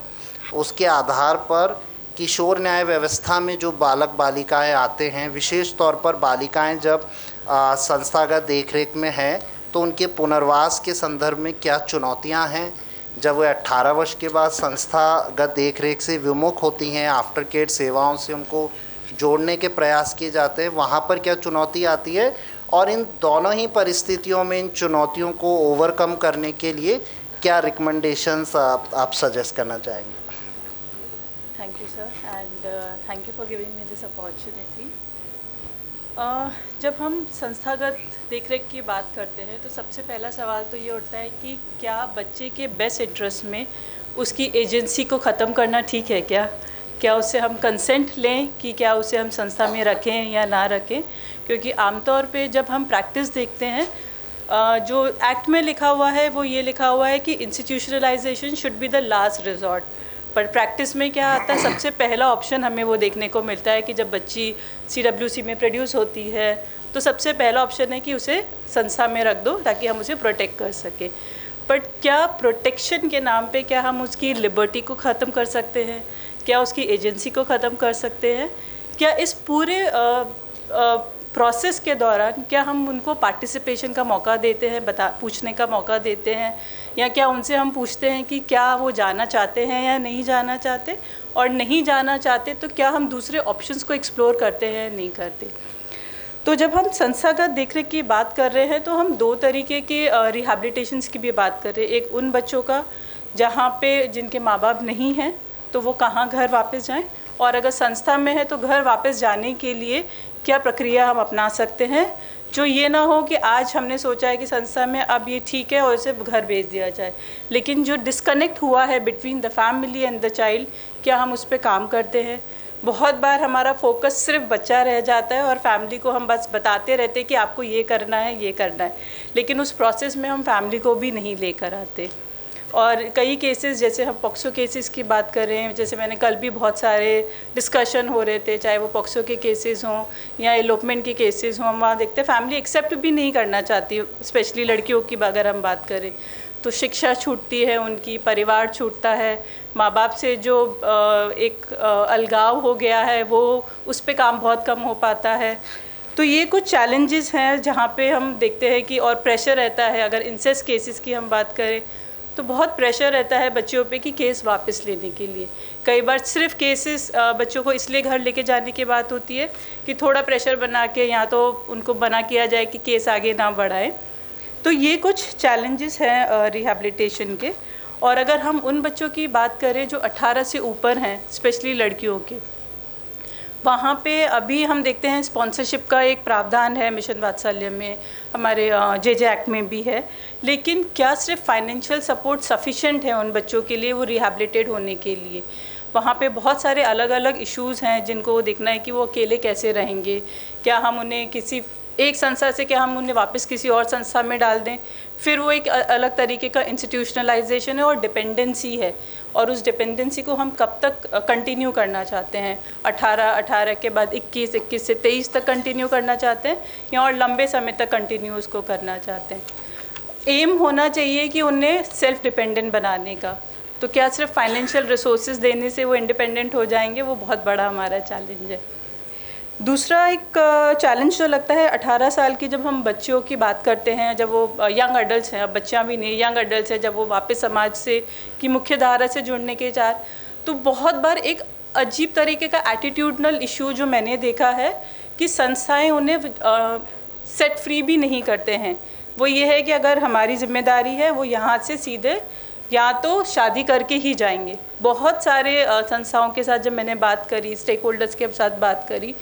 उसके आधार पर किशोर न्याय व्यवस्था में जो बालक बालिकाएं आते हैं, विशेष तौर पर बालिकाएं जब संस्थागत देखरेख में हैं तो उनके पुनर्वास के संदर्भ में क्या चुनौतियां हैं, जब वो 18 वर्ष के बाद संस्थागत देखरेख से विमुख होती हैं, आफ्टर केयर सेवाओं से उनको जोड़ने के प्रयास किए जाते हैं, वहाँ पर क्या चुनौती आती है और इन दोनों ही परिस्थितियों में इन चुनौतियों को ओवरकम करने के लिए क्या रिकमेंडेशंस आप सजेस्ट करना चाहेंगे? Thank you, sir, and thank you for giving me this opportunity. जब हम संस्थागत देखरेख की बात करते हैं तो सबसे पहला सवाल तो ये उठता है कि क्या बच्चे के बेस्ट इंटरेस्ट में उसकी एजेंसी को ख़त्म करना ठीक है क्या उससे हम कंसेंट लें कि क्या उसे हम संस्था में रखें या ना रखें? क्योंकि आमतौर पे जब हम प्रैक्टिस देखते हैं जो एक्ट में लिखा हुआ है वो ये लिखा हुआ है कि institutionalisation should be the last resort, पर प्रैक्टिस में क्या आता है, सबसे पहला ऑप्शन हमें वो देखने को मिलता है कि जब बच्ची CWC में प्रोड्यूस होती है तो सबसे पहला ऑप्शन है कि उसे संस्था में रख दो ताकि हम उसे प्रोटेक्ट कर सकें। बट क्या प्रोटेक्शन के नाम पे क्या हम उसकी लिबर्टी को ख़त्म कर सकते हैं? क्या उसकी एजेंसी को ख़त्म कर सकते हैं? क्या इस पूरे प्रोसेस के दौरान क्या हम उनको पार्टिसिपेशन का मौका देते हैं, पूछने का मौका देते हैं, या क्या उनसे हम पूछते हैं कि क्या वो जाना चाहते हैं या नहीं जाना चाहते, और नहीं जाना चाहते तो क्या हम दूसरे ऑप्शंस को एक्सप्लोर करते हैं नहीं करते? तो जब हम संस्थागत देखरेख की बात कर रहे हैं तो हम दो तरीके के रिहैबिलिटेशंस की भी बात कर रहे हैं। एक उन बच्चों का जहाँ पे जिनके माँ बाप नहीं हैं तो वो कहाँ घर वापस जाएं, और अगर संस्था में है तो घर वापस जाने के लिए क्या प्रक्रिया हम अपना सकते हैं, जो ये ना हो कि आज हमने सोचा है कि संस्था में अब ये ठीक है और इसे घर भेज दिया जाए, लेकिन जो डिस्कनेक्ट हुआ है between the family and the child, क्या हम उस पर काम करते हैं? बहुत बार हमारा फोकस सिर्फ बच्चा रह जाता है और फैमिली को हम बस बताते रहते हैं कि आपको ये करना है ये करना है, लेकिन उस प्रोसेस में हम फैमिली को भी नहीं लेकर आते। और कई केसेस, जैसे हम पॉक्सो केसेस की बात कर रहे हैं, जैसे मैंने कल भी बहुत सारे डिस्कशन हो रहे थे, चाहे वो पॉक्सो के केसेस हों या एलोपमेंट के केसेस हों, हम वहाँ देखते हैं फैमिली एक्सेप्ट भी नहीं करना चाहती, स्पेशली लड़कियों की अगर हम बात करें तो शिक्षा छूटती है उनकी, परिवार छूटता है, माँ बाप से जो एक अलगाव हो गया है वो उस पर काम बहुत कम हो पाता है। तो ये कुछ चैलेंजेस हैं जहाँ पे हम देखते हैं कि, और प्रेशर रहता है। अगर इंसेस्ट केसेस की हम बात करें तो बहुत प्रेशर रहता है बच्चों पे कि केस वापस लेने के लिए। कई बार सिर्फ केसेस बच्चों को इसलिए घर लेके जाने की बात होती है कि थोड़ा प्रेशर बना के या तो उनको मना किया जाए कि केस आगे ना बढ़ाएं। तो ये कुछ चैलेंजेस हैं रिहैबिलिटेशन के। और अगर हम उन बच्चों की बात करें जो 18 से ऊपर हैं, स्पेशली लड़कियों के, वहाँ पे अभी हम देखते हैं स्पॉन्सरशिप का एक प्रावधान है मिशन वात्सल्य में, हमारे JJ एक्ट में भी है, लेकिन क्या सिर्फ फाइनेंशियल सपोर्ट सफिशेंट है उन बच्चों के लिए वो रिहैबिलिटेट होने के लिए? वहाँ पे बहुत सारे अलग अलग इश्यूज़ हैं जिनको देखना है कि वो अकेले कैसे रहेंगे। क्या हम उन्हें किसी एक संस्था से क्या हम उन्हें वापस किसी और संस्था में डाल दें? फिर वो एक अलग तरीके का इंस्टीट्यूशनलाइजेशन है और डिपेंडेंसी है, और उस डिपेंडेंसी को हम कब तक कंटिन्यू करना चाहते हैं? 18 के बाद 21 से 23 तक कंटिन्यू करना चाहते हैं या और लंबे समय तक कंटिन्यू उसको करना चाहते हैं? एम होना चाहिए कि उन्हें सेल्फ डिपेंडेंट बनाने का। तो क्या सिर्फ फाइनेंशियल रिसोर्सेज देने से वो इंडिपेंडेंट हो जाएंगे? वो बहुत बड़ा हमारा चैलेंज है। दूसरा एक चैलेंज जो लगता है, 18 साल की जब हम बच्चियों की बात करते हैं, जब वो यंग अडल्ट्स हैं, अब बच्चियाँ भी नहीं, यंग अडल्ट्स हैं, जब वो वापस समाज से की मुख्य धारा से जुड़ने के चार, तो बहुत बार एक अजीब तरीके का एटीट्यूडनल इशू जो मैंने देखा है कि संस्थाएं उन्हें सेट फ्री भी नहीं करते हैं। वो ये है कि अगर हमारी जिम्मेदारी है, वो यहाँ से सीधे या तो शादी करके ही जाएंगे। बहुत सारे संस्थाओं के साथ जब मैंने बात करी, स्टेक होल्डर्स के साथ बात करी,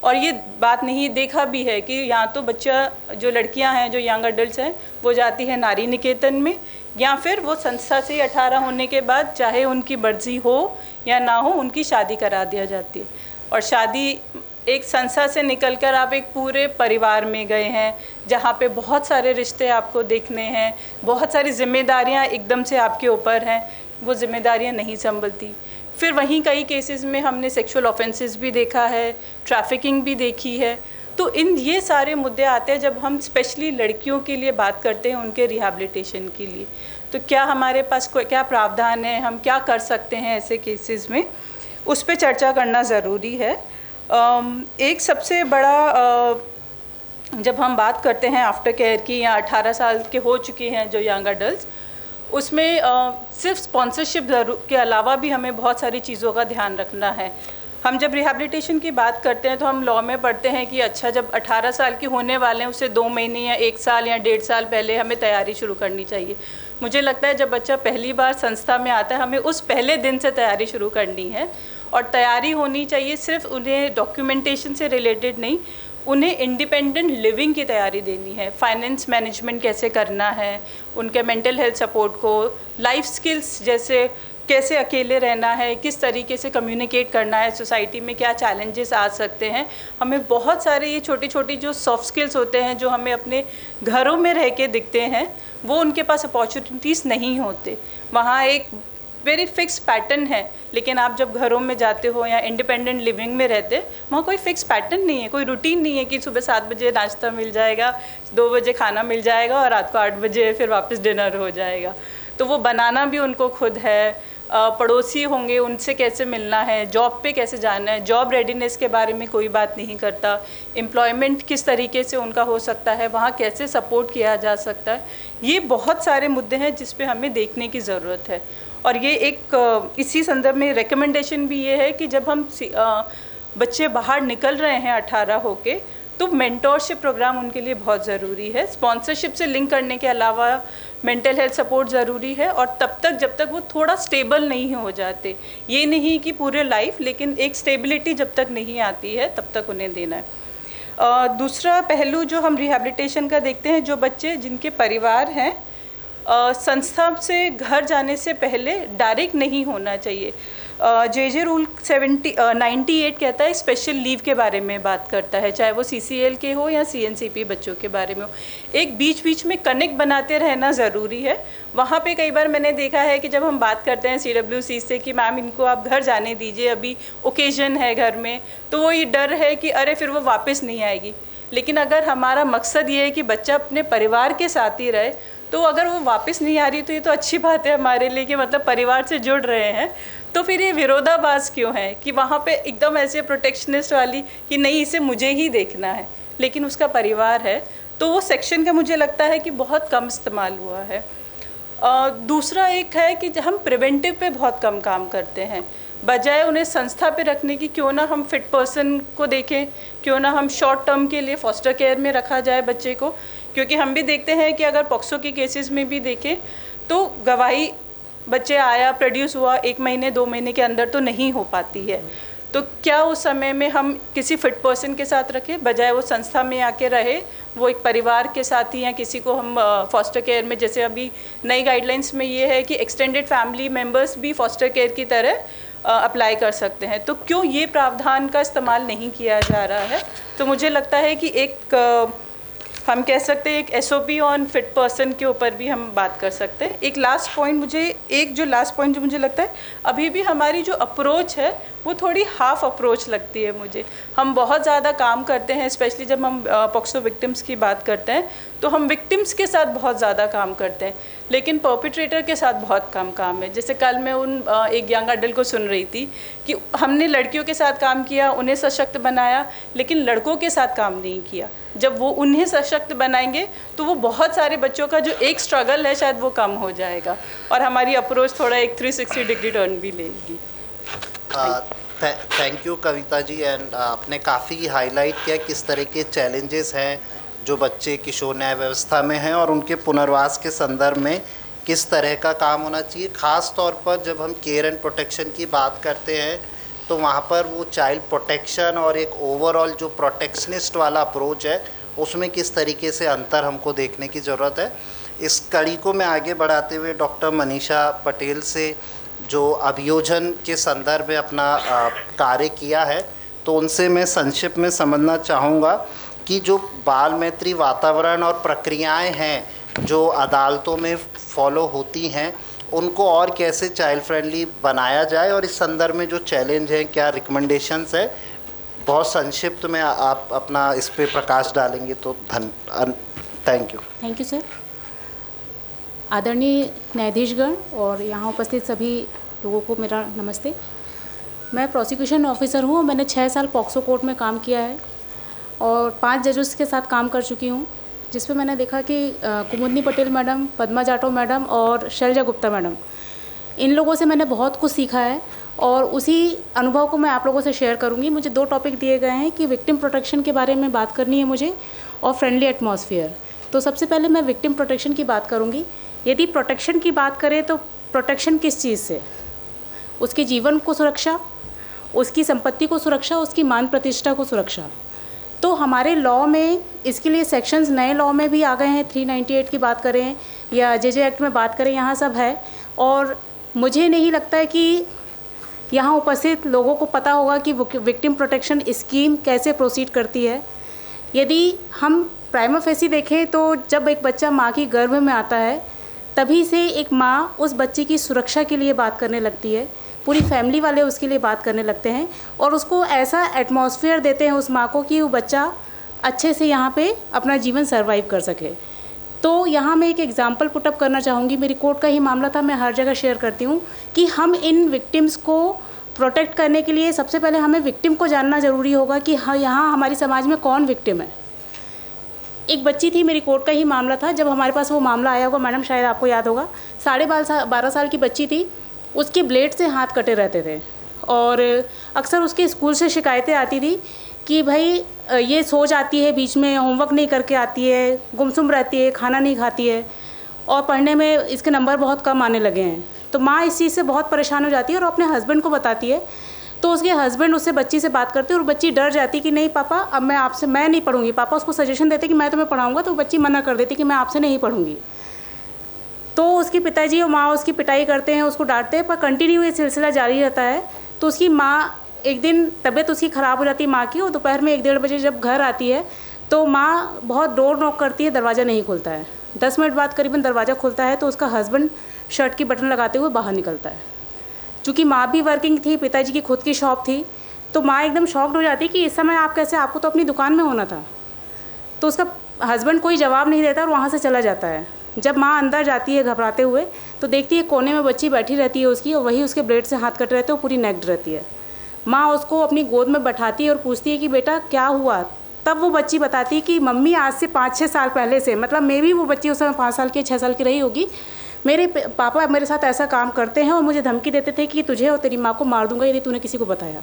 और ये बात नहीं देखा भी है कि या तो बच्चा, जो लड़कियां हैं, जो यंग अडल्ट्स हैं, वो जाती हैं नारी निकेतन में, या फिर वो संस्था से 18 होने के बाद चाहे उनकी मर्जी हो या ना हो, उनकी शादी करा दिया जाती है। और शादी एक संस्था से निकलकर आप एक पूरे परिवार में गए हैं जहाँ पे बहुत सारे रिश्ते आपको देखने हैं, बहुत सारी जिम्मेदारियाँ एकदम से आपके ऊपर हैं, वो जिम्मेदारियाँ नहीं संभलती। फिर वहीं कई केसेस में हमने सेक्सुअल ऑफेंसेस भी देखा है, ट्रैफिकिंग भी देखी है। तो इन ये सारे मुद्दे आते हैं जब हम स्पेशली लड़कियों के लिए बात करते हैं, उनके रिहैबिलिटेशन के लिए। तो क्या हमारे पास क्या प्रावधान है, हम क्या कर सकते हैं ऐसे केसेस में, उस पर चर्चा करना ज़रूरी है। एक सबसे बड़ा जब हम बात करते हैं आफ्टर केयर की, या 18 साल के हो चुके हैं जो यंग अडल्ट, उसमें सिर्फ स्पॉन्सरशिप के अलावा भी हमें बहुत सारी चीज़ों का ध्यान रखना है। हम जब रिहैबिलिटेशन की बात करते हैं तो हम लॉ में पढ़ते हैं कि अच्छा जब 18 साल के होने वाले हैं उससे 2 महीने या 1 साल या 1.5 साल पहले हमें तैयारी शुरू करनी चाहिए। मुझे लगता है जब बच्चा पहली बार संस्था में आता है हमें उस पहले दिन से तैयारी शुरू करनी है, और तैयारी होनी चाहिए सिर्फ उन्हें डॉक्यूमेंटेशन से रिलेटेड नहीं, उन्हें इंडिपेंडेंट लिविंग की तैयारी देनी है। फाइनेंस मैनेजमेंट कैसे करना है, उनके मेंटल हेल्थ सपोर्ट को, लाइफ स्किल्स जैसे कैसे अकेले रहना है, किस तरीके से कम्युनिकेट करना है, सोसाइटी में क्या चैलेंजेस आ सकते हैं। हमें बहुत सारे ये छोटी छोटी जो सॉफ्ट स्किल्स होते हैं जो हमें अपने घरों में रह के दिखते हैं, वो उनके पास अपॉर्चुनिटीज़ नहीं होते। वहाँ एक वेरी फिक्स पैटर्न है, लेकिन आप जब घरों में जाते हो या इंडिपेंडेंट लिविंग में रहते, वहाँ कोई फिक्स पैटर्न नहीं है, कोई रूटीन नहीं है कि सुबह 7 बजे नाश्ता मिल जाएगा, 2 बजे खाना मिल जाएगा और रात को 8 बजे फिर वापस डिनर हो जाएगा। तो वो बनाना भी उनको खुद है, पड़ोसी होंगे उनसे कैसे मिलना है, जॉब पे कैसे जाना है, जॉब रेडीनेस के बारे में कोई बात नहीं करता, एम्प्लॉयमेंट किस तरीके से उनका हो सकता है, वहाँ कैसे सपोर्ट किया जा सकता है। ये बहुत सारे मुद्दे हैं जिस पे हमें देखने की ज़रूरत है। और ये एक इसी संदर्भ में रिकमेंडेशन भी ये है कि जब हम बच्चे बाहर निकल रहे हैं 18 होके, तो मेंटोरशिप प्रोग्राम उनके लिए बहुत ज़रूरी है। स्पॉन्सरशिप से लिंक करने के अलावा मेंटल हेल्थ सपोर्ट ज़रूरी है, और तब तक जब तक वो थोड़ा स्टेबल नहीं हो जाते, ये नहीं कि पूरे लाइफ, लेकिन एक स्टेबिलिटी जब तक नहीं आती है तब तक उन्हें देना है। दूसरा पहलू जो हम रिहैबिलिटेशन का देखते हैं, जो बच्चे जिनके परिवार हैं, संस्था से घर जाने से पहले डायरेक्ट नहीं होना चाहिए। जे रूल 98 कहता है स्पेशल लीव के बारे में बात करता है, चाहे वो CCL के हो या CNCP बच्चों के बारे में हो। एक बीच बीच में कनेक्ट बनाते रहना ज़रूरी है। वहाँ पे कई बार मैंने देखा है कि जब हम बात करते हैं CWC से कि मैम इनको आप घर जाने दीजिए, अभी ओकेजन है घर में, तो वो ये डर है कि अरे फिर वो वापस नहीं आएगी। लेकिन अगर हमारा मकसद ये है कि बच्चा अपने परिवार के साथ ही रहे, तो अगर वो वापस नहीं आ रही तो ये तो अच्छी बात है हमारे लिए कि मतलब परिवार से जुड़ रहे हैं। तो फिर ये विरोधाभास क्यों है कि वहाँ पे एकदम ऐसे प्रोटेक्शनिस्ट वाली कि नहीं इसे मुझे ही देखना है, लेकिन उसका परिवार है। तो वो सेक्शन का मुझे लगता है कि बहुत कम इस्तेमाल हुआ है। दूसरा एक है कि हम प्रिवेंटिव पे बहुत कम काम करते हैं, बजाय उन्हें संस्था पे रखने की। क्यों ना हम फिट पर्सन को देखें, क्यों ना हम शॉर्ट टर्म के लिए फॉस्टर केयर में रखा जाए बच्चे को। क्योंकि हम भी देखते हैं कि अगर पॉक्सो की केसेस में भी देखें तो गवाही बच्चे आया, प्रोड्यूस हुआ, 1 महीने 2 महीने के अंदर तो नहीं हो पाती है। तो क्या उस समय में हम किसी फिट पर्सन के साथ रखें, बजाय वो संस्था में आके रहे, वो एक परिवार के साथ ही, या किसी को हम फॉस्टर केयर में, जैसे अभी नई गाइडलाइंस में ये है कि एक्सटेंडेड फैमिली मेम्बर्स भी फॉस्टर केयर की तरह अप्लाई कर सकते हैं। तो क्यों ये प्रावधान का इस्तेमाल नहीं किया जा रहा है? तो मुझे लगता है कि एक हम कह सकते हैं एक SOP ऑन फिट पर्सन के ऊपर भी हम बात कर सकते हैं। एक लास्ट पॉइंट जो मुझे लगता है, अभी भी हमारी जो अप्रोच है वो थोड़ी हाफ अप्रोच लगती है मुझे। हम बहुत ज़्यादा काम करते हैं, स्पेशली जब हम पॉक्सो विक्टिम्स की बात करते हैं तो हम विक्टिम्स के साथ बहुत ज़्यादा काम करते हैं, लेकिन परपिट्रेटर के साथ बहुत कम काम है। जैसे कल मैं एक यंग अडल्ट को सुन रही थी कि हमने लड़कियों के साथ काम किया, उन्हें सशक्त बनाया, लेकिन लड़कों के साथ काम नहीं किया। जब वो उन्हें सशक्त बनाएंगे तो वो बहुत सारे बच्चों का जो एक स्ट्रगल है शायद वो कम हो जाएगा, और हमारी अप्रोच थोड़ा एक 360 डिग्री टर्न भी लेगी। Thank you Kavita ji. And आपने काफ़ी हाईलाइट किया किस तरह के चैलेंजेस हैं जो बच्चे किशोर न्याय व्यवस्था में हैं, और उनके पुनर्वास के संदर्भ में किस तरह का काम होना चाहिए। ख़ास तौर पर जब हम केयर एंड प्रोटेक्शन की बात करते हैं तो वहाँ पर वो चाइल्ड प्रोटेक्शन और एक ओवरऑल जो प्रोटेक्शनिस्ट वाला अप्रोच है उसमें किस तरीके से अंतर हमको देखने की ज़रूरत है। इस कड़ी को मैं आगे बढ़ाते हुए डॉक्टर मनीषा पटेल से जो अभियोजन के संदर्भ में अपना कार्य किया है, तो उनसे मैं संक्षिप्त में समझना चाहूँगा कि जो बाल मैत्री वातावरण और प्रक्रियाएं हैं जो अदालतों में फॉलो होती हैं, उनको और कैसे चाइल्ड फ्रेंडली बनाया जाए, और इस संदर्भ में जो चैलेंज हैं, क्या रिकमेंडेशंस है, बहुत संक्षिप्त में आप अपना इस पे प्रकाश डालेंगे तो thank you. Thank you sir. आदरणीय न्यायाधीशगण और यहाँ उपस्थित सभी लोगों को मेरा नमस्ते। मैं प्रोसिक्यूशन ऑफिसर हूँ। मैंने 6 साल पॉक्सो कोर्ट में काम किया है और 5 जजेस के साथ काम कर चुकी हूँ। जिस पे मैंने देखा कि कुमुदनी पटेल मैडम, पद्मा जाटव मैडम और शैलजा गुप्ता मैडम, इन लोगों से मैंने बहुत कुछ सीखा है और उसी अनुभव को मैं आप लोगों से शेयर करूंगी। मुझे 2 टॉपिक दिए गए हैं कि विक्टिम प्रोटेक्शन के बारे में बात करनी है मुझे और फ्रेंडली एटमॉस्फेयर। तो सबसे पहले मैं विक्टिम प्रोटेक्शन की बात करूंगी। यदि प्रोटेक्शन की बात करें तो प्रोटेक्शन किस चीज़ से? उसके जीवन को सुरक्षा, उसकी संपत्ति को सुरक्षा, उसकी मान प्रतिष्ठा को सुरक्षा। तो हमारे लॉ में इसके लिए सेक्शंस नए लॉ में भी आ गए हैं। 398 की बात करें या जे एक्ट में बात करें, यहाँ सब है। और मुझे नहीं लगता है कि यहाँ उपस्थित लोगों को पता होगा कि विक्टिम प्रोटेक्शन स्कीम कैसे प्रोसीड करती है। यदि हम प्राइमा फेसी देखें तो जब एक बच्चा माँ की गर्भ में आता है तभी से एक माँ उस बच्चे की सुरक्षा के लिए बात करने लगती है, पूरी फैमिली वाले उसके लिए बात करने लगते हैं और उसको ऐसा एटमॉस्फेयर देते हैं उस माँ को कि वो बच्चा अच्छे से यहाँ पे अपना जीवन सर्वाइव कर सके। तो यहाँ मैं एक एग्जांपल पुटअप करना चाहूँगी। मेरी कोर्ट का ही मामला था, मैं हर जगह शेयर करती हूँ कि हम इन विक्टिम्स को प्रोटेक्ट करने के लिए सबसे पहले हमें विक्टिम को जानना ज़रूरी होगा कि हाँ, यहाँ हमारे समाज में कौन विक्टिम है। एक बच्ची थी, मेरी कोर्ट का ही मामला था, जब हमारे पास वो मामला आया होगा, मैडम शायद आपको याद होगा, 12.5 साल की बच्ची थी, उसके ब्लेड से हाथ कटे रहते थे और अक्सर उसके स्कूल से शिकायतें आती थी कि भाई ये सो जाती है, बीच में होमवर्क नहीं करके आती है, गुमसुम रहती है, खाना नहीं खाती है और पढ़ने में इसके नंबर बहुत कम आने लगे हैं। तो माँ इस चीज़ से बहुत परेशान हो जाती है और अपने हस्बैंड को बताती है। तो उसके हस्बैंड उससे बच्ची से बात करते और बच्ची डर जाती कि नहीं पापा, अब मैं नहीं पढ़ूंगी। पापा उसको सजेशन देते कि मैं तुम्हें पढ़ाऊँगा, तो बच्ची मना कर देती कि मैं आपसे नहीं पढ़ूंगी। तो उसके पिताजी और माँ उसकी पिटाई करते हैं, उसको डांटते हैं, पर कंटिन्यू ये सिलसिला जारी रहता है। तो उसकी माँ, एक दिन तबीयत उसकी ख़राब हो जाती है माँ की, और दोपहर में 1-1:30 बजे जब घर आती है तो माँ बहुत डोर नॉक करती है, दरवाज़ा नहीं खुलता है। 10 मिनट बाद करीबन दरवाज़ा खुलता है तो उसका हस्बैंड शर्ट की बटन लगाते हुए बाहर निकलता है। चूँकि माँ भी वर्किंग थी, पिताजी की खुद की शॉप थी, तो माँ एकदम शॉक्ड हो जाती कि इस समय आप कैसे, आपको तो अपनी दुकान में होना था। तो उसका हस्बैंड कोई जवाब नहीं देता और वहाँ से चला जाता है। जब माँ अंदर जाती है घबराते हुए तो देखती है कोने में बच्ची बैठी रहती है उसकी, और वही उसके ब्लेड से हाथ कट रहते हैं, वो पूरी नेक्ड रहती है। माँ उसको अपनी गोद में बैठाती है और पूछती है कि बेटा क्या हुआ। तब वो बच्ची बताती है कि मम्मी आज से 5-6 साल पहले से, मतलब मे भी वो बच्ची उस समय 5 साल की 6 साल की रही होगी, मेरे पापा मेरे साथ ऐसा काम करते हैं और मुझे धमकी देते थे कि तुझे और तेरी माँ को मार दूंगा यदि तूने किसी को बताया।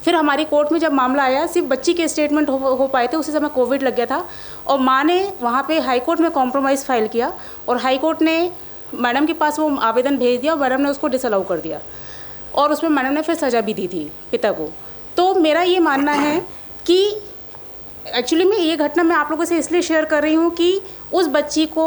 फिर हमारी कोर्ट में जब मामला आया, सिर्फ बच्ची के स्टेटमेंट हो पाए थे, उसी समय कोविड लग गया था और माँ ने वहाँ पे हाई कोर्ट में कॉम्प्रोमाइज़ फाइल किया और हाई कोर्ट ने मैडम के पास वो आवेदन भेज दिया और मैडम ने उसको डिसअलाउ कर दिया और उसमें मैडम ने फिर सज़ा भी दी थी पिता को। तो मेरा ये मानना है कि एक्चुअली में ये घटना मैं आप लोगों से इसलिए शेयर कर रही हूँ कि उस बच्ची को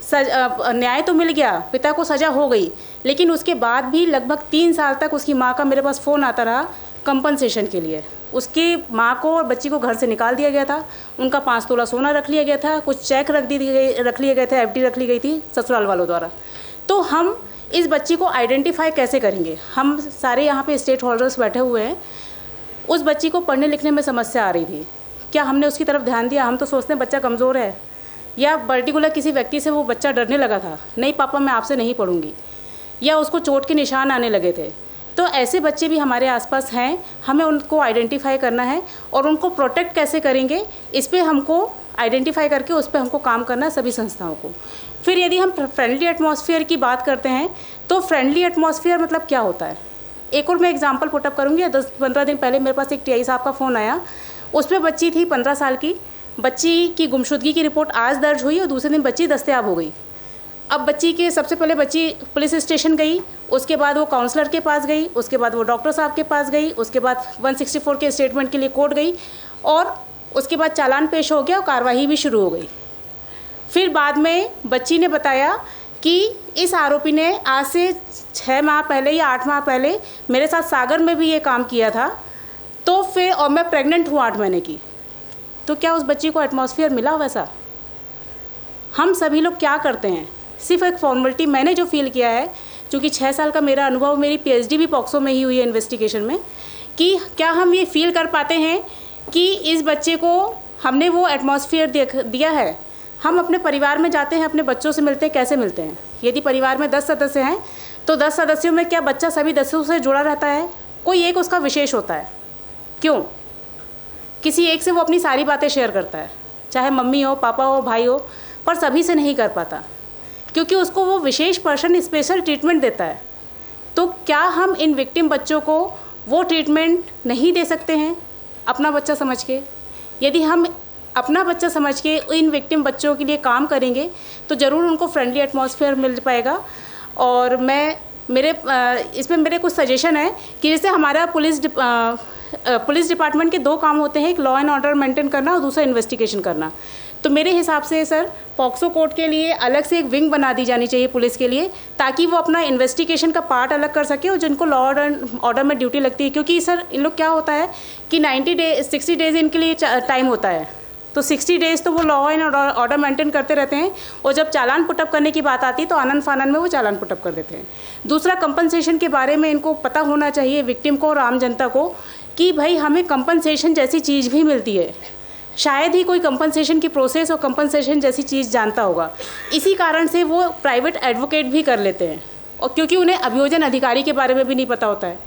न्याय तो मिल गया, पिता को सज़ा हो गई, लेकिन उसके बाद भी लगभग 3 साल तक उसकी माँ का मेरे पास फ़ोन आता रहा कंपनसेशन के लिए। उसकी माँ को और बच्ची को घर से निकाल दिया गया था, उनका 5 तोला सोना रख लिया गया था, कुछ चेक रख लिए गए थे, FD रख ली गई थी ससुराल वालों द्वारा। तो हम इस बच्ची को आइडेंटिफाई कैसे करेंगे? हम सारे यहाँ पे स्टेट होल्डर्स बैठे हुए हैं। उस बच्ची को पढ़ने लिखने में समस्या आ रही थी, क्या हमने उसकी तरफ ध्यान दिया? हम तो सोचते हैं बच्चा कमज़ोर है, या पर्टिकुलर किसी व्यक्ति से वो बच्चा डरने लगा था, नहीं पापा मैं आपसे नहीं पढ़ूंगी, या उसको चोट के निशान आने लगे थे। तो ऐसे बच्चे भी हमारे आसपास हैं, हमें उनको आइडेंटिफाई करना है और उनको प्रोटेक्ट कैसे करेंगे इस पर हमको आइडेंटिफाई करके उस पर हमको काम करना है सभी संस्थाओं को। फिर यदि हम फ्रेंडली एटमॉस्फेयर की बात करते हैं तो फ्रेंडली एटमॉस्फेयर मतलब क्या होता है? एक और मैं एग्जांपल पुटअप करूँगी। 10-15 दिन पहले मेरे पास एक TI साहब का फ़ोन आया, उसमें बच्ची थी 15 साल की, बच्ची की गुमशुदगी की रिपोर्ट आज दर्ज हुई और दूसरे दिन बच्ची दस्तयाब हो गई। अब बच्ची के सबसे पहले बच्ची पुलिस स्टेशन गई, उसके बाद वो काउंसलर के पास गई, उसके बाद वो डॉक्टर साहब के पास गई, उसके बाद 164 के स्टेटमेंट के लिए कोर्ट गई और उसके बाद चालान पेश हो गया और कार्रवाई भी शुरू हो गई। फिर बाद में बच्ची ने बताया कि इस आरोपी ने आज से 6 माह पहले या 8 माह पहले मेरे साथ सागर में भी ये काम किया था, तो फिर और मैं प्रेग्नेंट हूँ 8 महीने की। तो क्या उस बच्ची को एटमॉस्फेयर मिला वैसा? हम सभी लोग क्या करते हैं, सिर्फ एक फॉर्मेलिटी। मैंने जो फील किया है, चूँकि 6 साल का मेरा अनुभव, मेरी PhD भी पॉक्सो में ही हुई है इन्वेस्टिगेशन में, कि क्या हम ये फील कर पाते हैं कि इस बच्चे को हमने वो एटमॉस्फेयर दिया है। हम अपने परिवार में जाते हैं, अपने बच्चों से मिलते हैं, कैसे मिलते हैं? यदि परिवार में 10 सदस्य हैं तो 10 सदस्यों में क्या बच्चा सभी 10 से जुड़ा रहता है? कोई एक उसका विशेष होता है। क्यों? किसी एक से वो अपनी सारी बातें शेयर करता है, चाहे मम्मी हो, पापा हो, भाई हो, पर सभी से नहीं कर पाता क्योंकि उसको वो विशेष पर्सन स्पेशल ट्रीटमेंट देता है। तो क्या हम इन विक्टिम बच्चों को वो ट्रीटमेंट नहीं दे सकते हैं अपना बच्चा समझ के? यदि हम अपना बच्चा समझ के इन विक्टिम बच्चों के लिए काम करेंगे तो ज़रूर उनको फ्रेंडली एटमॉस्फेयर मिल पाएगा। और इसमें मेरे कुछ सजेशन है कि जैसे हमारा पुलिस डिपार्टमेंट के 2 काम होते हैं, एक लॉ एंड ऑर्डर मेंटेन करना और दूसरा इन्वेस्टिगेशन करना। तो मेरे हिसाब से सर पॉक्सो कोर्ट के लिए अलग से एक विंग बना दी जानी चाहिए पुलिस के लिए, ताकि वो अपना इन्वेस्टिगेशन का पार्ट अलग कर सके और जिनको लॉ ऑर्डर में ड्यूटी लगती है। क्योंकि सर इन लोग क्या होता है कि 60 डेज़ इनके लिए टाइम होता है, तो 60 डेज़ तो वो लॉ एंड ऑर्डर मेंटेन करते रहते हैं और जब चालान पुटअप करने की बात आती है तो आनन फानन में वो चालान पुटअप कर देते हैं। दूसरा, कंपनसेशन के बारे में इनको पता होना चाहिए विक्टिम को और आम जनता को कि भाई हमें कंपनसेशन जैसी चीज़ भी मिलती है। शायद ही कोई कंपनसेशन की प्रोसेस और कंपनसेशन जैसी चीज़ जानता होगा, इसी कारण से वो प्राइवेट एडवोकेट भी कर लेते हैं। और क्योंकि उन्हें अभियोजन अधिकारी के बारे में भी नहीं पता होता है,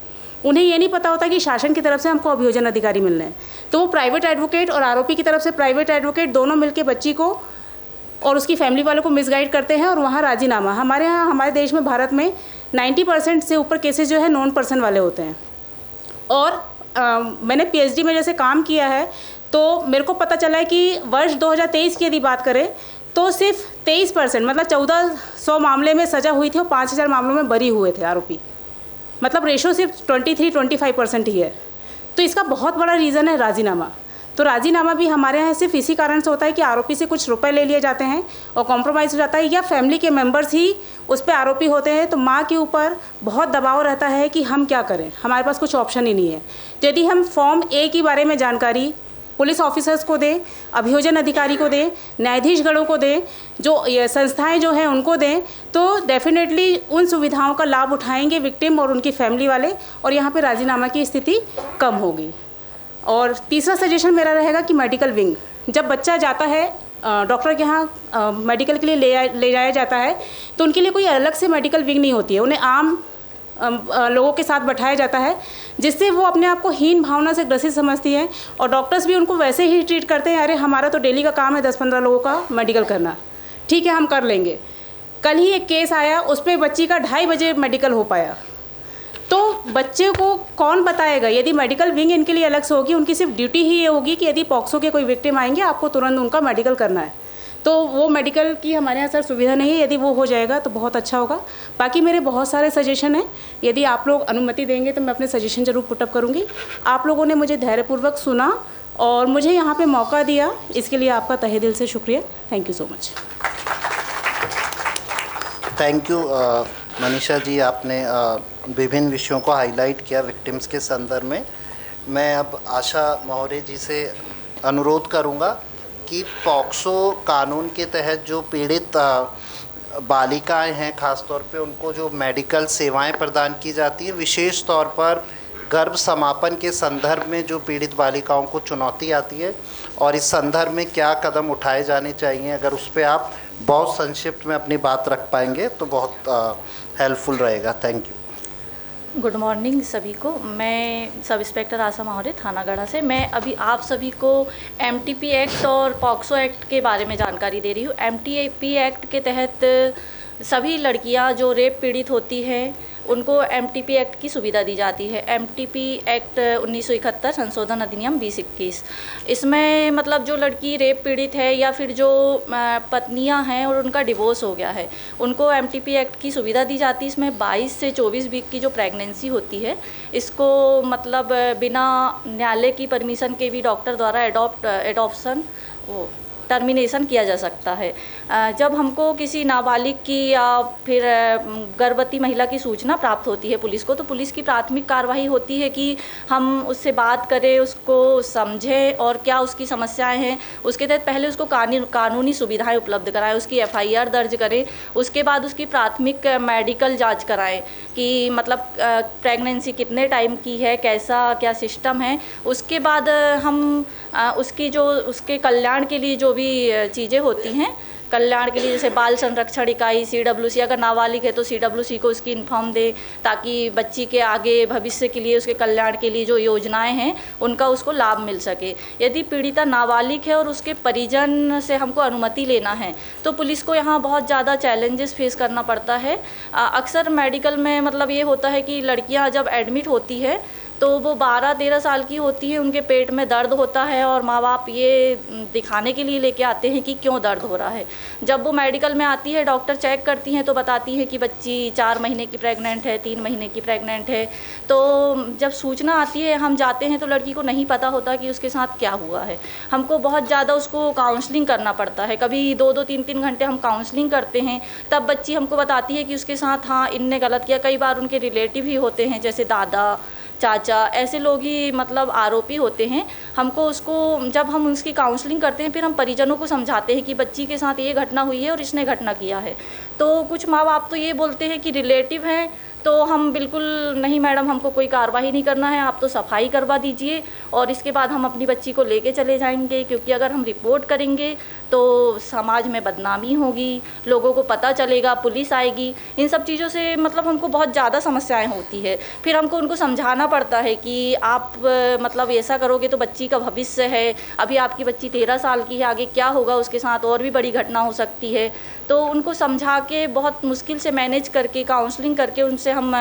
उन्हें ये नहीं पता होता कि शासन की तरफ से हमको अभियोजन अधिकारी मिलने हैं, तो वो प्राइवेट एडवोकेट और आरोपी की तरफ से प्राइवेट एडवोकेट दोनों मिलकर बच्ची को और उसकी फैमिली वालों को मिसगाइड करते हैं और वहाँ राजीनामा। हमारे देश में, भारत में 90% से ऊपर केसेस जो है नॉन पर्सन वाले होते हैं। और मैंने PhD में जैसे काम किया है तो मेरे को पता चला है कि वर्ष 2023 की यदि बात करें तो सिर्फ 23% मतलब 1400 मामले में सज़ा हुई थी और 5000 मामलों में बरी हुए थे आरोपी। मतलब रेशो सिर्फ 23-25% ही है। तो इसका बहुत बड़ा रीज़न है राजीनामा। तो राजीनामा भी हमारे यहाँ सिर्फ इसी कारण से होता है कि आरोपी से कुछ रुपए ले लिए जाते हैं और कॉम्प्रोमाइज़ हो जाता है, या फैमिली के मेंबर्स ही उस पर आरोपी होते हैं। तो माँ के ऊपर बहुत दबाव रहता है कि हम क्या करें, हमारे पास कुछ ऑप्शन ही नहीं है। तो यदि हम फॉर्म ए के बारे में जानकारी पुलिस ऑफिसर्स को दें, अभियोजन अधिकारी को दें, न्यायाधीशगणों को दें, जो ये संस्थाएं जो हैं उनको दें, तो डेफिनेटली उन सुविधाओं का लाभ उठाएंगे विक्टिम और उनकी फैमिली वाले, और यहाँ पे राजीनामा की स्थिति कम होगी। और तीसरा सजेशन मेरा रहेगा कि मेडिकल विंग, जब बच्चा जाता है डॉक्टर के यहाँ मेडिकल के लिए ले जाया जाता है तो उनके लिए कोई अलग से मेडिकल विंग नहीं होती है, उन्हें आम लोगों के साथ बैठाया जाता है, जिससे वो अपने आप को हीन भावना से ग्रसित समझती हैं और डॉक्टर्स भी उनको वैसे ही ट्रीट करते हैं, अरे हमारा तो डेली का काम है 10-15 लोगों का मेडिकल करना, ठीक है हम कर लेंगे। कल ही एक केस आया, उस पर बच्ची का 2:30 बजे मेडिकल हो पाया। तो बच्चे को कौन बताएगा? यदि मेडिकल विंग इनके लिए अलग से होगी, उनकी सिर्फ ड्यूटी ही ये होगी कि यदि पॉक्सो के कोई विक्टिम आएंगे आपको तुरंत उनका मेडिकल करना है। तो वो मेडिकल की हमारे यहाँ सर सुविधा नहीं है, यदि वो हो जाएगा तो बहुत अच्छा होगा। बाकी मेरे बहुत सारे सजेशन हैं, यदि आप लोग अनुमति देंगे तो मैं अपने सजेशन ज़रूर पुटअप करूँगी। आप लोगों ने मुझे धैर्यपूर्वक सुना और मुझे यहाँ पे मौका दिया, इसके लिए आपका तहे दिल से शुक्रिया। Thank you so much. Thank you Manisha ji, आपने विभिन्न विषयों को हाईलाइट किया विक्टिम्स के संदर्भ में। मैं अब आशा मौर्य जी से अनुरोध करूँगा कि पॉक्सो कानून के तहत जो पीड़ित बालिकाएं हैं, ख़ास तौर पे उनको जो मेडिकल सेवाएं प्रदान की जाती हैं, विशेष तौर पर गर्भ समापन के संदर्भ में जो पीड़ित बालिकाओं को चुनौती आती है और इस संदर्भ में क्या कदम उठाए जाने चाहिए, अगर उस पर आप बहुत संक्षिप्त में अपनी बात रख पाएंगे तो बहुत हेल्पफुल रहेगा। Thank you. गुड मॉर्निंग सभी को। मैं सब इंस्पेक्टर आशा मौर्य, थानागढ़ा से। मैं अभी आप सभी को MTP एक्ट और पॉक्सो एक्ट के बारे में जानकारी दे रही हूँ। MTP एक्ट के तहत सभी लड़कियां जो रेप पीड़ित होती हैं उनको MTP एक्ट की सुविधा दी जाती है। MTP एक्ट 1971 संशोधन अधिनियम 2021। इसमें मतलब जो लड़की रेप पीड़ित है या फिर जो पत्नियां हैं और उनका डिवोर्स हो गया है, उनको MTP एक्ट की सुविधा दी जाती है। इसमें 22 से 24 वीक की जो प्रेगनेंसी होती है, इसको मतलब बिना न्यायालय की परमिशन के भी डॉक्टर द्वारा एडॉप्शन टर्मिनेशन किया जा सकता है। जब हमको किसी नाबालिग की या फिर गर्भवती महिला की सूचना प्राप्त होती है पुलिस को, तो पुलिस की प्राथमिक कार्रवाई होती है कि हम उससे बात करें, उसको समझें और क्या उसकी समस्याएं हैं, उसके तहत पहले उसको कानूनी सुविधाएं उपलब्ध कराएं, उसकी FIR दर्ज करें, उसके बाद उसकी प्राथमिक मेडिकल जांच कराएं कि मतलब प्रेगनेंसी कितने टाइम की है, कैसा क्या सिस्टम है। उसके बाद हम उसकी जो उसके कल्याण के लिए जो भी चीज़ें होती हैं कल्याण के लिए, जैसे बाल संरक्षण इकाई CWC, अगर नाबालिग है तो CWC को उसकी इन्फॉर्म दे, ताकि बच्ची के आगे भविष्य के लिए, उसके कल्याण के लिए जो योजनाएं हैं उनका उसको लाभ मिल सके। यदि पीड़िता नाबालिग है और उसके परिजन से हमको अनुमति लेना है तो पुलिस को यहाँ बहुत ज़्यादा चैलेंजेस फेस करना पड़ता है। अक्सर मेडिकल में मतलब ये होता है कि लड़कियाँ जब एडमिट होती है तो वो 12-13 साल की होती है, उनके पेट में दर्द होता है और माँ बाप ये दिखाने के लिए लेके आते हैं कि क्यों दर्द हो रहा है। जब वो मेडिकल में आती है, डॉक्टर चेक करती हैं तो बताती है कि बच्ची 4 महीने की प्रेग्नेंट है, 3 महीने की प्रेग्नेंट है। तो जब सूचना आती है, हम जाते हैं तो लड़की को नहीं पता होता कि उसके साथ क्या हुआ है। हमको बहुत ज़्यादा उसको काउंसलिंग करना पड़ता है, कभी 2-2, 3-3 घंटे हम काउंसलिंग करते हैं, तब बच्ची हमको बताती है कि उसके साथ हाँ इनने गलत किया। कई बार उनके रिलेटिव ही होते हैं, जैसे दादा, चाचा, ऐसे लोग ही मतलब आरोपी होते हैं। हमको उसको जब हम उसकी काउंसलिंग करते हैं फिर हम परिजनों को समझाते हैं कि बच्ची के साथ ये घटना हुई है और इसने घटना किया है। तो कुछ माँ बाप तो ये बोलते हैं कि रिलेटिव हैं तो हम बिल्कुल नहीं मैडम, हमको कोई कार्रवाई नहीं करना है, आप तो सफाई करवा दीजिए और इसके बाद हम अपनी बच्ची को लेके चले जाएंगे, क्योंकि अगर हम रिपोर्ट करेंगे तो समाज में बदनामी होगी, लोगों को पता चलेगा, पुलिस आएगी। इन सब चीज़ों से मतलब हमको बहुत ज़्यादा समस्याएं होती है। फिर हमको उनको समझाना पड़ता है कि आप मतलब ऐसा करोगे तो बच्ची का भविष्य है, अभी आपकी बच्ची 13 साल की है, आगे क्या होगा उसके साथ, और भी बड़ी घटना हो सकती है। तो उनको समझा के बहुत मुश्किल से मैनेज करके काउंसलिंग करके उनसे हम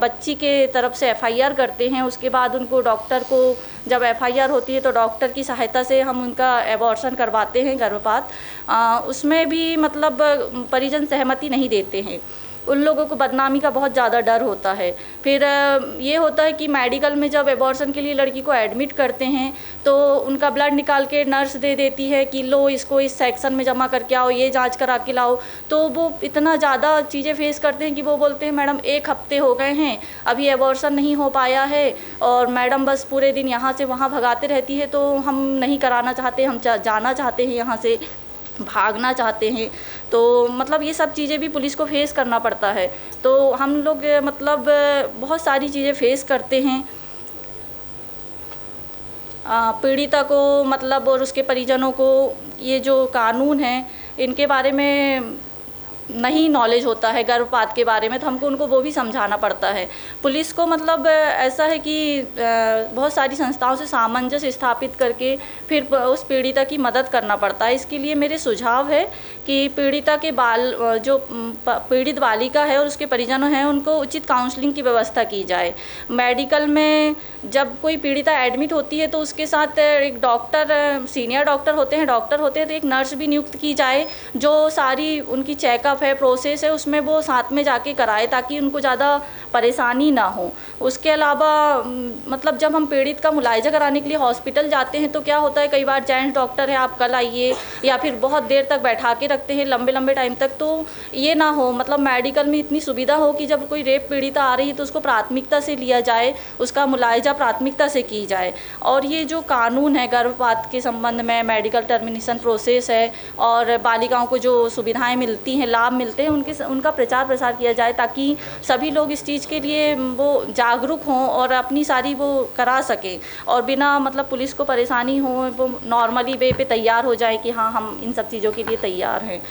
बच्ची के तरफ से FIR करते हैं। उसके बाद उनको डॉक्टर को, जब FIR होती है तो डॉक्टर की सहायता से हम उनका एबॉर्शन करवाते हैं, गर्भपात। उसमें भी मतलब परिजन सहमति नहीं देते हैं, उन लोगों को बदनामी का बहुत ज़्यादा डर होता है। फिर ये होता है कि मेडिकल में जब एबॉर्शन के लिए लड़की को एडमिट करते हैं तो उनका ब्लड निकाल के नर्स दे देती है कि लो इसको इस सेक्शन में जमा करके आओ, ये जांच करा के लाओ। तो वो इतना ज़्यादा चीज़ें फेस करते हैं कि वो बोलते हैं मैडम 1 हफ्ते हो गए हैं, अभी एबॉर्शन नहीं हो पाया है और मैडम बस पूरे दिन यहाँ से वहाँ भगाते रहती है, तो हम नहीं कराना चाहते, हम जाना चाहते हैं, यहाँ से भागना चाहते हैं। तो मतलब ये सब चीज़ें भी पुलिस को फेस करना पड़ता है। तो हम लोग मतलब बहुत सारी चीज़ें फेस करते हैं। पीड़िता को मतलब और उसके परिजनों को ये जो कानून है इनके बारे में नहीं नॉलेज होता है, गर्भपात के बारे में, तो हमको उनको वो भी समझाना पड़ता है। पुलिस को मतलब ऐसा है कि बहुत सारी संस्थाओं से सामंजस्य स्थापित करके फिर उस पीड़िता की मदद करना पड़ता है। इसके लिए मेरे सुझाव है कि पीड़िता के जो पीड़ित बालिका है और उसके परिजनों हैं उनको उचित काउंसलिंग की व्यवस्था की जाए। मेडिकल में जब कोई पीड़िता एडमिट होती है तो उसके साथ एक डॉक्टर, सीनियर डॉक्टर होते हैं तो एक नर्स भी नियुक्त की जाए, जो सारी उनकी चेकअप है, प्रोसेस है, उसमें वो साथ में जाके कराए ताकि उनको ज़्यादा परेशानी ना हो। उसके अलावा मतलब जब हम पीड़ित का मुलायजा कराने के लिए हॉस्पिटल जाते हैं तो क्या होता है, कई बार जेंट्स डॉक्टर है आप कल आइए, या फिर बहुत देर तक बैठा के रखते हैं लंबे लंबे टाइम तक। तो ये ना हो, मतलब मेडिकल में इतनी सुविधा हो कि जब कोई रेप पीड़िता आ रही है तो उसको प्राथमिकता से लिया जाए, उसका मुलायजा प्राथमिकता से की जाए। और ये जो कानून है गर्भपात के संबंध में, मेडिकल टर्मिनेशन प्रोसेस है और बालिकाओं को जो सुविधाएँ मिलती हैं, लाभ मिलते हैं, उनका प्रचार प्रसार किया जाए ताकि सभी लोग इस चीज़ के लिए वो जागरूक हों और अपनी सारी वो करा सकें और बिना मतलब पुलिस को परेशानी हो, वो नॉर्मली वे पे तैयार हो जाए कि हाँ हम इन सब चीज़ों के लिए तैयार हैं।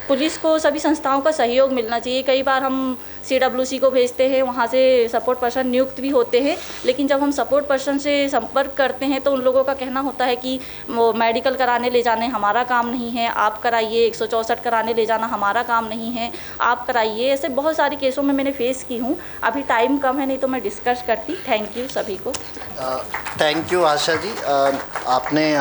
पुलिस को सभी संस्थाओं का सहयोग मिलना चाहिए। कई बार हम CWC को भेजते हैं, वहाँ से सपोर्ट पर्सन नियुक्त भी होते हैं, लेकिन जब हम सपोर्ट पर्सन से संपर्क करते हैं तो उन लोगों का कहना होता है कि वो मेडिकल कराने ले जाने हमारा काम नहीं है, आप कराइए, 164 कराने ले जाना हमारा काम नहीं है, आप कराइए। ऐसे बहुत सारे केसों में मैंने फेस की हूँ। अभी टाइम कम है, नहीं तो मैं डिस्कस करती। थैंक यू सभी को। Thank you Asha ji. आपने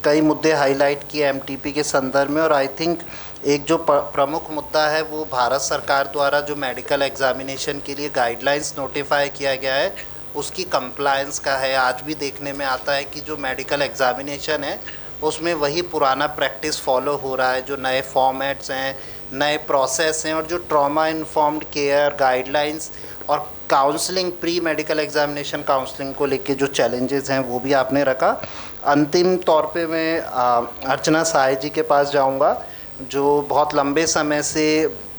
कई मुद्दे हाईलाइट किए MTP के संदर्भ में, और आई थिंक एक जो प्रमुख मुद्दा है वो भारत सरकार द्वारा जो मेडिकल एग्जामिनेशन के लिए गाइडलाइंस नोटिफाई किया गया है उसकी कंप्लायंस का है। आज भी देखने में आता है कि जो मेडिकल एग्जामिनेशन है उसमें वही पुराना प्रैक्टिस फॉलो हो रहा है, जो नए फॉर्मेट्स हैं, नए प्रोसेस हैं, और जो ट्रॉमा इन्फॉर्म्ड केयर गाइडलाइंस और counselling, pre medical examination counselling को लेके जो चैलेंजेस हैं वो भी आपने रखा। अंतिम तौर पे मैं अर्चना साय जी के पास जाऊंगा, जो बहुत लंबे समय से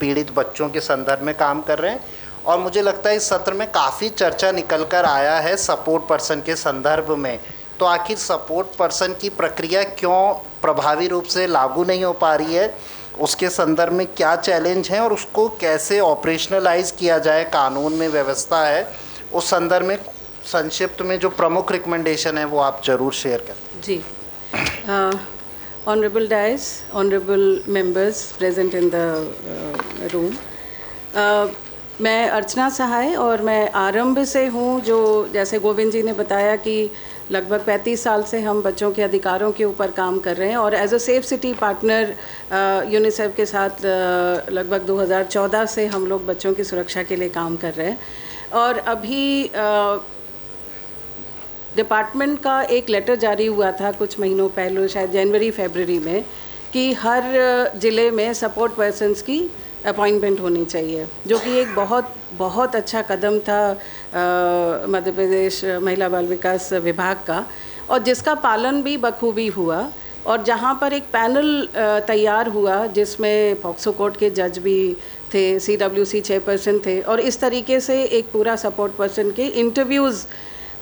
पीड़ित बच्चों के संदर्भ में काम कर रहे हैं, और मुझे लगता है इस सत्र में काफ़ी चर्चा निकल कर आया है सपोर्ट पर्सन के संदर्भ में तो आखिर सपोर्ट पर्सन की प्रक्रिया क्यों प्रभावी रूप से लागू नहीं हो पा रही है, उसके संदर्भ में क्या चैलेंज हैं और उसको कैसे ऑपरेशनलाइज किया जाए, कानून में व्यवस्था है, उस संदर्भ में संक्षिप्त में जो प्रमुख रिकमेंडेशन है वो आप ज़रूर शेयर करें। जी, honourable dais, honourable members present in the room, मैं अर्चना सहाय और मैं आरंभ से हूँ, जो जैसे गोविंद जी ने बताया कि लगभग 35 साल से हम बच्चों के अधिकारों के ऊपर काम कर रहे हैं और as a safe city partner UNICEF के साथ लगभग 2014 से हम लोग बच्चों की सुरक्षा के लिए काम कर रहे हैं। और अभी डिपार्टमेंट का एक लेटर जारी हुआ था कुछ महीनों पहले, शायद जनवरी फरवरी में, कि हर ज़िले में सपोर्ट पर्सन्स की अपॉइंटमेंट होनी चाहिए, जो कि एक बहुत अच्छा कदम था मध्य प्रदेश महिला बाल विकास विभाग का, और जिसका पालन भी बखूबी हुआ। और जहाँ पर एक पैनल तैयार हुआ जिसमें पॉक्सो कोर्ट के जज भी थे, CWC चेयरपर्सन थे, और इस तरीके से एक पूरा सपोर्ट पर्सन के इंटरव्यूज़,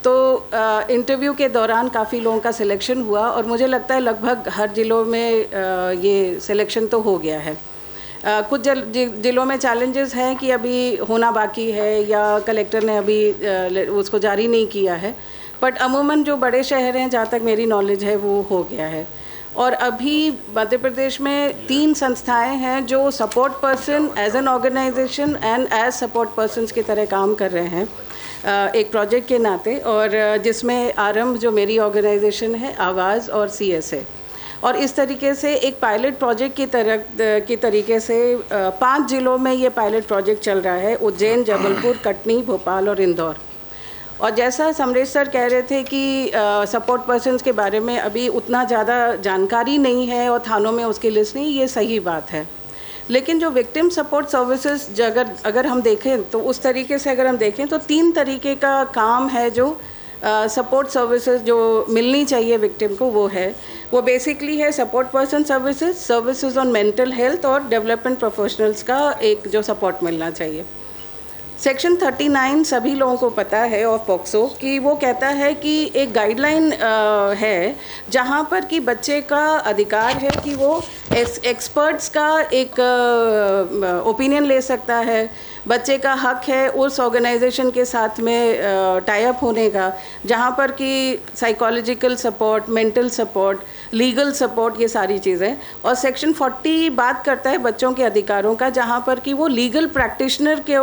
तो इंटरव्यू के दौरान काफ़ी लोगों का सिलेक्शन हुआ और मुझे लगता है लगभग हर ज़िलों में ये सिलेक्शन तो हो गया है। कुछ ज़िलों में चैलेंजेस हैं कि अभी होना बाकी है या कलेक्टर ने अभी उसको जारी नहीं किया है, बट अमूमन जो बड़े शहर हैं, जहाँ तक मेरी नॉलेज है, वो हो गया है। और अभी मध्य प्रदेश में 3 संस्थाएं हैं जो support person as an organisation and as support persons की तरह काम कर रहे हैं एक प्रोजेक्ट के नाते, और जिसमें आरंभ जो मेरी ऑर्गेनाइजेशन है, आवाज़ और CSA, और इस तरीके से एक पायलट प्रोजेक्ट की तरीके से 5 ज़िलों में ये पायलट प्रोजेक्ट चल रहा है, उज्जैन, जबलपुर, कटनी, भोपाल और इंदौर। और जैसा समरेश सर कह रहे थे कि सपोर्ट पर्सन्स के बारे में अभी उतना ज़्यादा जानकारी नहीं है और थानों में उसकी लिस्ट नहीं, ये सही बात है। लेकिन जो विक्टिम सपोर्ट सर्विसेज अगर हम देखें तो उस तरीके से अगर हम देखें तो 3 तरीके का काम है जो सपोर्ट सर्विसेज जो मिलनी चाहिए विक्टिम को, वो बेसिकली है support person services on mental health और डेवलपमेंट प्रोफेशनल्स का एक जो सपोर्ट मिलना चाहिए। सेक्शन 39 सभी लोगों को पता है ऑफ पॉक्सो कि वो कहता है कि एक गाइडलाइन है जहाँ पर कि बच्चे का अधिकार है कि वो एक्सपर्ट्स का एक ओपिनियन ले सकता है, बच्चे का हक है उस ऑर्गेनाइजेशन के साथ में टाई अप होने का, जहाँ पर कि psychological support, mental support, legal support, ये सारी चीज़ें। और सेक्शन 40 बात करता है बच्चों के अधिकारों का, जहाँ पर कि वो लीगल प्रैक्टिशनर के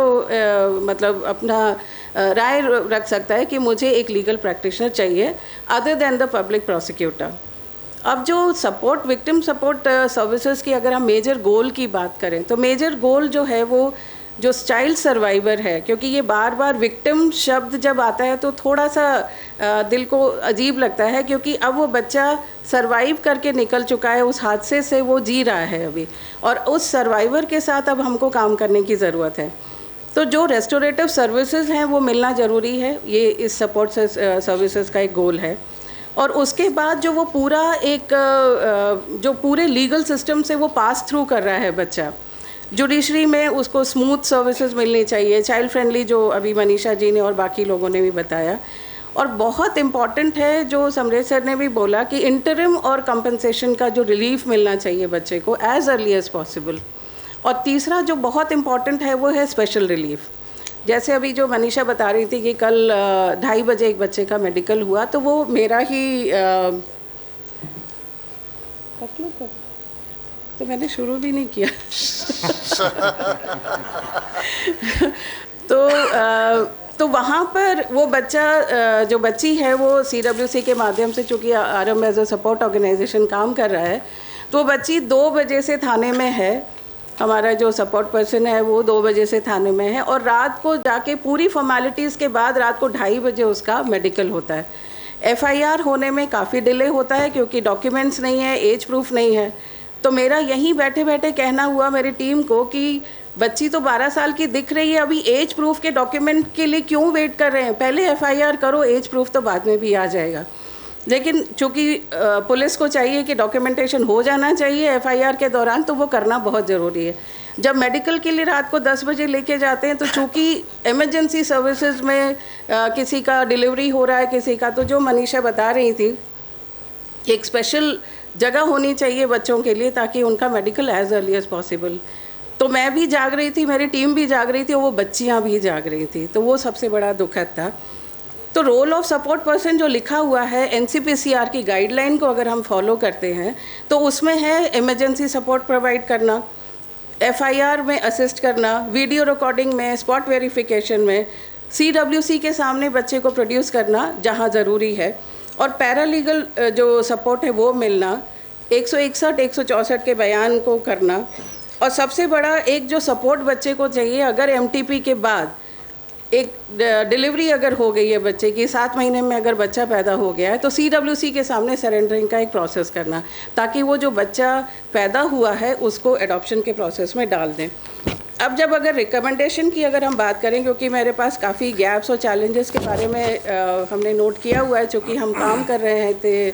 मतलब अपना राय रख सकता है कि मुझे एक लीगल प्रैक्टिशनर चाहिए other than the public prosecutor. अब जो सपोर्ट विक्टिम सपोर्ट सर्विसेज की अगर हम मेजर गोल की बात करें तो मेजर गोल जो है वो जो चाइल्ड सर्वाइवर है, क्योंकि ये बार बार विक्टिम शब्द जब आता है तो थोड़ा सा दिल को अजीब लगता है, क्योंकि अब वो बच्चा सर्वाइव करके निकल चुका है, उस हादसे से वो जी रहा है अभी, और उस सर्वाइवर के साथ अब हमको काम करने की ज़रूरत है। तो जो रेस्टोरेटिव सर्विसेज हैं वो मिलना ज़रूरी है, ये इस सपोर्ट सर्विसेज का एक गोल है। और उसके बाद जो वो पूरा एक जो पूरे लीगल सिस्टम से वो पास थ्रू कर रहा है बच्चा, जुडिशरी में उसको स्मूथ सर्विसेज मिलनी चाहिए, चाइल्ड फ्रेंडली, जो अभी मनीषा जी ने और बाकी लोगों ने भी बताया। और बहुत इम्पॉर्टेंट है जो समरेश सर ने भी बोला कि इंटरिम और कंपनसेशन का जो रिलीफ मिलना चाहिए बच्चे को एज अर्ली एज पॉसिबल। और तीसरा जो बहुत इम्पॉर्टेंट है वो है स्पेशल रिलीफ। जैसे अभी जो मनीषा बता रही थी कि कल 2:30 बजे एक बच्चे का मेडिकल हुआ, तो वो मेरा ही तो मैंने शुरू भी नहीं किया तो वहाँ पर वो बच्चा जो बच्ची है वो CWC के माध्यम से, चूँकि आरंभ एज अ सपोर्ट ऑर्गेनाइजेशन काम कर रहा है, तो वो बच्ची 2 बजे से थाने में है, हमारा जो सपोर्ट पर्सन है वो 2 बजे से थाने में है, और रात को जाके पूरी फॉर्मेलिटीज़ के बाद रात को 2:30 बजे उसका मेडिकल होता है। FIR होने में काफ़ी डिले होता है क्योंकि डॉक्यूमेंट्स नहीं है, एज प्रूफ नहीं है। तो मेरा यहीं बैठे बैठे कहना हुआ मेरी टीम को कि बच्ची तो 12 साल की दिख रही है, अभी एज प्रूफ के डॉक्यूमेंट के लिए क्यों वेट कर रहे हैं, पहले FIR करो, एज प्रूफ तो बाद में भी आ जाएगा। लेकिन चूँकि पुलिस को चाहिए कि डॉक्यूमेंटेशन हो जाना चाहिए FIR के दौरान, तो वो करना बहुत ज़रूरी है। जब मेडिकल के लिए रात को 10 बजे लेके जाते हैं तो चूँकि इमरजेंसी सर्विसेज में किसी का डिलीवरी हो रहा है किसी का, तो जो मनीषा बता रही थी एक स्पेशल जगह होनी चाहिए बच्चों के लिए ताकि उनका medical as early as possible. तो मैं भी जाग रही थी, मेरी टीम भी जाग रही थी और वो बच्चियाँ भी जाग रही थी, तो वो सबसे बड़ा दुखद था। तो रोल ऑफ सपोर्ट पर्सन जो लिखा हुआ है NCPCR की गाइडलाइन को अगर हम फॉलो करते हैं तो उसमें है इमरजेंसी सपोर्ट प्रोवाइड करना, FIR में असिस्ट करना, वीडियो रिकॉर्डिंग में, स्पॉट वेरिफिकेशन में, CWC के सामने बच्चे को प्रोड्यूस करना जहाँ ज़रूरी है, और पैरालीगल जो सपोर्ट है वो मिलना, 161, 164 के बयान को करना, और सबसे बड़ा एक जो सपोर्ट बच्चे को चाहिए अगर MTP के बाद एक डिलीवरी अगर हो गई है बच्चे की, 7 महीने में अगर बच्चा पैदा हो गया है तो CWC के सामने सरेंडरिंग का एक प्रोसेस करना ताकि वो जो बच्चा पैदा हुआ है उसको एडॉप्शन के प्रोसेस में डाल दें। अब जब अगर रिकमेंडेशन की अगर हम बात करें, क्योंकि मेरे पास काफ़ी गैप्स और चैलेंजेस के बारे में हमने नोट किया हुआ है चूँकि हम काम कर रहे थे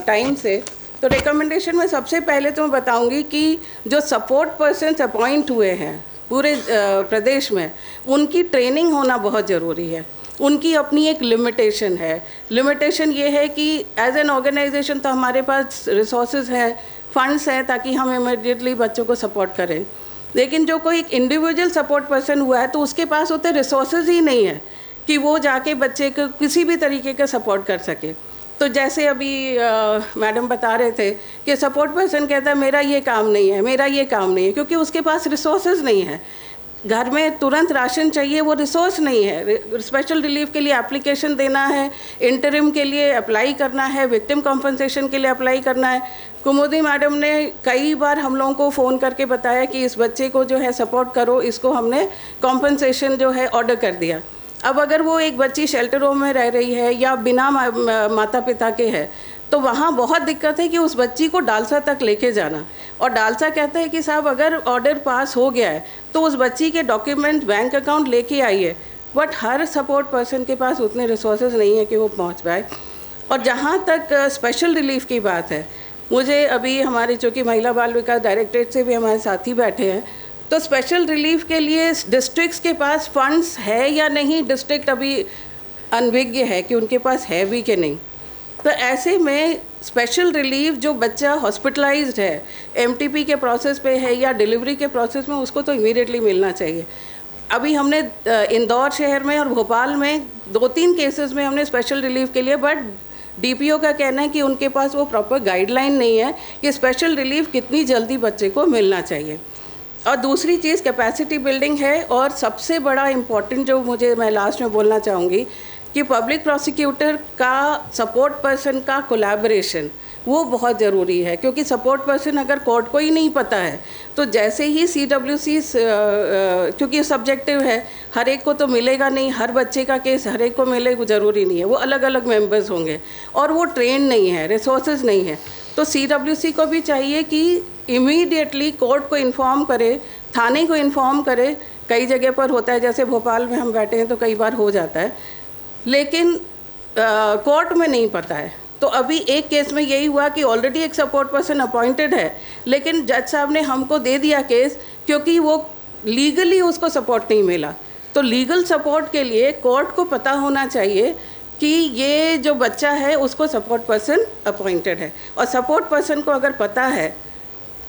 टाइम से, तो रिकमेंडेशन में सबसे पहले तो मैं बताऊंगी कि जो सपोर्ट पर्सन्स अपॉइंट हुए हैं पूरे प्रदेश में उनकी ट्रेनिंग होना बहुत ज़रूरी है। उनकी अपनी एक लिमिटेशन है। लिमिटेशन ये है कि एज एन ऑर्गेनाइजेशन तो हमारे पास रिसोर्सेज हैं, फंड्स हैं ताकि हम इमीडिएटली बच्चों को सपोर्ट करें, लेकिन जो कोई एक इंडिविजुअल सपोर्ट पर्सन हुआ है तो उसके पास उतने रिसोर्सेज ही नहीं है कि वो जाके बच्चे को किसी भी तरीके का सपोर्ट कर सके। तो जैसे अभी मैडम बता रहे थे कि सपोर्ट पर्सन कहता है मेरा ये काम नहीं है, मेरा ये काम नहीं है, क्योंकि उसके पास रिसोर्सेज नहीं है। घर में तुरंत राशन चाहिए, वो रिसोर्स नहीं है। स्पेशल रिलीफ के लिए एप्लीकेशन देना है, इंटरिम के लिए अप्लाई करना है, विक्टिम कॉम्पनसेशन के लिए अप्लाई करना है। कुमुदी मैडम ने कई बार हम लोगों को फ़ोन करके बताया कि इस बच्चे को जो है सपोर्ट करो, इसको हमने कॉम्पनसेशन जो है ऑर्डर कर दिया। अब अगर वो एक बच्ची शेल्टर होम में रह रही है या बिना माता पिता के है तो वहाँ बहुत दिक्कत है कि उस बच्ची को डालसा तक लेके जाना, और डालसा कहता है कि साहब अगर ऑर्डर पास हो गया है तो उस बच्ची के डॉक्यूमेंट बैंक अकाउंट लेके आइए, बट हर सपोर्ट पर्सन के पास उतने रिसोर्सेज नहीं है कि वो पहुँच पाए। और जहाँ तक स्पेशल रिलीफ की बात है, मुझे अभी हमारे चूँकि महिला बाल विकास डायरेक्टरेट से भी हमारे साथी बैठे हैं, तो स्पेशल रिलीफ के लिए डिस्ट्रिक्ट्स के पास फंड्स है या नहीं, डिस्ट्रिक्ट अभी अनभिज्ञ है कि उनके पास है भी कि नहीं। तो ऐसे में स्पेशल रिलीफ जो बच्चा हॉस्पिटलाइज्ड है, MTP के प्रोसेस पे है या डिलीवरी के प्रोसेस में, उसको तो इमीडिएटली मिलना चाहिए। अभी हमने इंदौर शहर में और भोपाल में 2-3 केसेस में हमने स्पेशल रिलीफ के लिए, बट DPO का कहना है कि उनके पास वो प्रॉपर गाइडलाइन नहीं है कि स्पेशल रिलीफ कितनी जल्दी बच्चे को मिलना चाहिए। और दूसरी चीज़ कैपेसिटी बिल्डिंग है, और सबसे बड़ा इम्पॉर्टेंट जो मैं लास्ट में बोलना चाहूँगी कि पब्लिक प्रोसिक्यूटर का सपोर्ट पर्सन का कोलैबोरेशन वो बहुत ज़रूरी है, क्योंकि सपोर्ट पर्सन अगर कोर्ट को ही नहीं पता है तो जैसे ही CWC क्योंकि सब्जेक्टिव है, हर एक को तो मिलेगा नहीं, हर बच्चे का केस हर एक को मिले ज़रूरी नहीं है, वो अलग अलग मेंबर्स होंगे और वो ट्रेन नहीं है, रिसोर्सेज नहीं है। तो CWC को भी चाहिए कि इमीडिएटली कोर्ट को इन्फॉर्म करे, थाने को इन्फॉर्म करे। कई जगह पर होता है, जैसे भोपाल में हम बैठे हैं तो कई बार हो जाता है, लेकिन कोर्ट में नहीं पता है। तो अभी एक केस में यही हुआ कि ऑलरेडी एक सपोर्ट पर्सन अपॉइंटेड है, लेकिन जज साहब ने हमको दे दिया केस क्योंकि वो लीगली उसको सपोर्ट नहीं मिला। तो लीगल सपोर्ट के लिए कोर्ट को पता होना चाहिए कि ये जो बच्चा है उसको सपोर्ट पर्सन अपॉइंटेड है, और सपोर्ट पर्सन को अगर पता है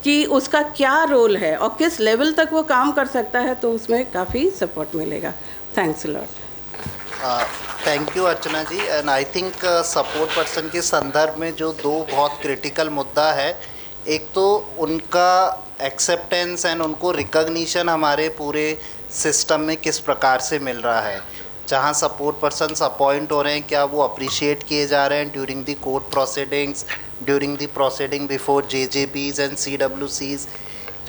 कि उसका क्या रोल है और किस लेवल तक वो काम कर सकता है तो उसमें काफ़ी सपोर्ट मिलेगा। Thanks a lot. Thank you Archana ji. And I think support person के संदर्भ में जो 2 बहुत क्रिटिकल मुद्दा है, एक तो उनका एक्सेप्टेंस एंड उनको रिकॉग्निशन हमारे पूरे सिस्टम में किस प्रकार से मिल रहा है। जहाँ सपोर्ट पर्सन्स अपॉइंट हो रहे हैं, क्या वो अप्रिशिएट किए जा रहे हैं during the court proceedings, during the proceeding before JJBs and CWCs।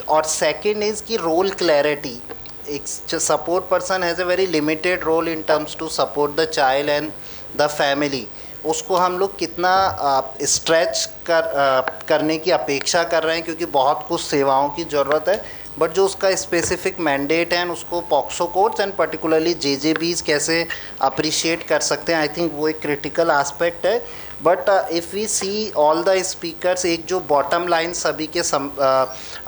और second is key role clarity. एक support person has a very limited role in terms to support the child and the family. उसको हम लोग कितना stretch करने की अपेक्षा कर रहे हैं, क्योंकि बहुत कुछ सेवाओं की ज़रूरत है, बट जो उसका स्पेसिफिक मैंडेट है उसको POCSO courts and particularly JJBs कैसे अप्रिशिएट कर सकते हैं, आई थिंक वो एक क्रिटिकल एस्पेक्ट है। But if we see all the speakers, एक जो बॉटम लाइन सभी के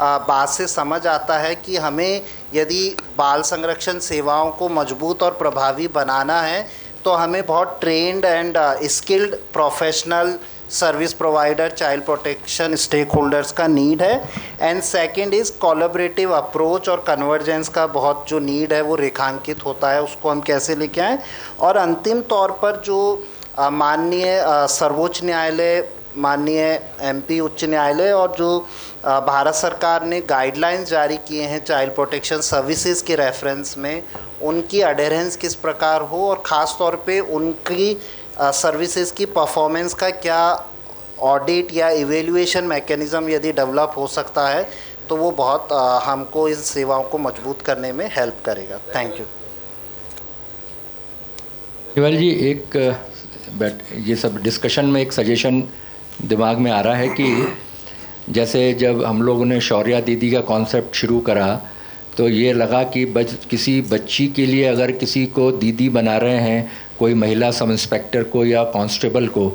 बात से समझ आता है कि हमें यदि बाल संरक्षण सेवाओं को मजबूत और प्रभावी बनाना है तो हमें बहुत trained and skilled professional service provider, child protection stakeholders का नीड है। And second is collaborative approach और कन्वर्जेंस का बहुत जो नीड है वो रेखांकित होता है, उसको हम कैसे लेके आएँ। और अंतिम तौर पर जो माननीय सर्वोच्च न्यायालय, माननीय एमपी उच्च न्यायालय और जो भारत सरकार ने गाइडलाइंस जारी किए हैं चाइल्ड प्रोटेक्शन सर्विसेज के रेफरेंस में, उनकी अडेरेंस किस प्रकार हो और ख़ास तौर पे उनकी सर्विसेज की परफॉर्मेंस का क्या ऑडिट या इवेल्युएशन मैकेनिज़्म यदि डेवलप हो सकता है तो वो बहुत हमको इन सेवाओं को मजबूत करने में हेल्प करेगा। Thank you. केवल जी एक ये सब डिस्कशन में एक सजेशन दिमाग में आ रहा है कि जैसे जब हम लोगों ने शौर्या दीदी का कॉन्सेप्ट शुरू करा तो ये लगा कि किसी बच्ची के लिए अगर किसी को दीदी बना रहे हैं, कोई महिला सब इंस्पेक्टर को या कांस्टेबल को,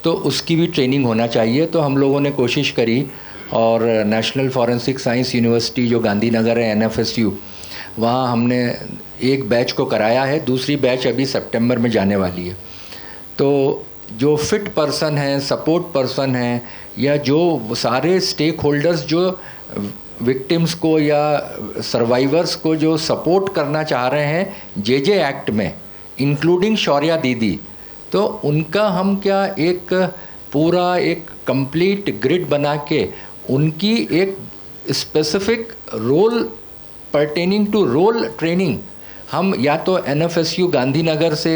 तो उसकी भी ट्रेनिंग होना चाहिए। तो हम लोगों ने कोशिश करी और नेशनल फॉरेंसिक साइंस यूनिवर्सिटी जो गांधीनगर है NFSU, वहाँ हमने एक बैच को कराया है, दूसरी बैच अभी सितंबर में जाने वाली है। तो जो फिट पर्सन हैं, सपोर्ट पर्सन हैं, या जो सारे स्टेक होल्डर्स जो विक्टिम्स को या सर्वाइवर्स को जो सपोर्ट करना चाह रहे हैं JJ एक्ट में, इंक्लूडिंग शौर्या दीदी, तो उनका हम क्या एक पूरा एक कंप्लीट ग्रिड बना के उनकी एक specific role pertaining to role training हम या तो NFSU गांधीनगर से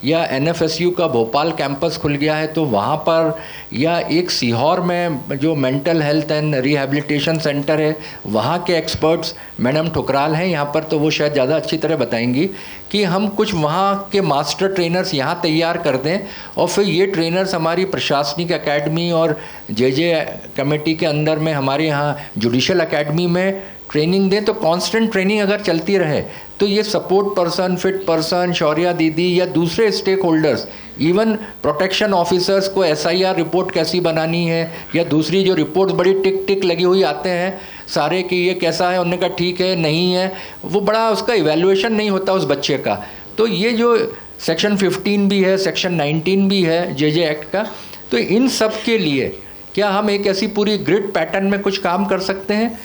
या NFSU का भोपाल कैंपस खुल गया है तो वहाँ पर, या एक सीहोर में जो mental health and rehabilitation centre है वहाँ के एक्सपर्ट्स मैडम ठुकराल हैं यहाँ पर, तो वो शायद ज़्यादा अच्छी तरह बताएंगी कि हम कुछ वहाँ के मास्टर ट्रेनर्स यहाँ तैयार कर दें और फिर ये ट्रेनर्स हमारी प्रशासनिक एकेडमी और JJ कमेटी के अंदर में हमारे यहाँ जुडिशल एकेडमी में ट्रेनिंग दें। तो कांस्टेंट ट्रेनिंग अगर चलती रहे तो ये support person, fit person, Shaurya दीदी या दूसरे stake holders, even protection officers को SIR रिपोर्ट कैसी बनानी है या दूसरी जो रिपोर्ट्स बड़ी टिक टिक लगी हुई आते हैं सारे कि ये कैसा है, उन्होंने कहा ठीक है नहीं है, वो बड़ा उसका इवैल्यूएशन नहीं होता उस बच्चे का। तो ये जो सेक्शन 15 भी है, सेक्शन 19 भी है JJ एक्ट का, तो इन सब के लिए क्या हम एक ऐसी पूरी ग्रिड पैटर्न में कुछ काम कर सकते हैं?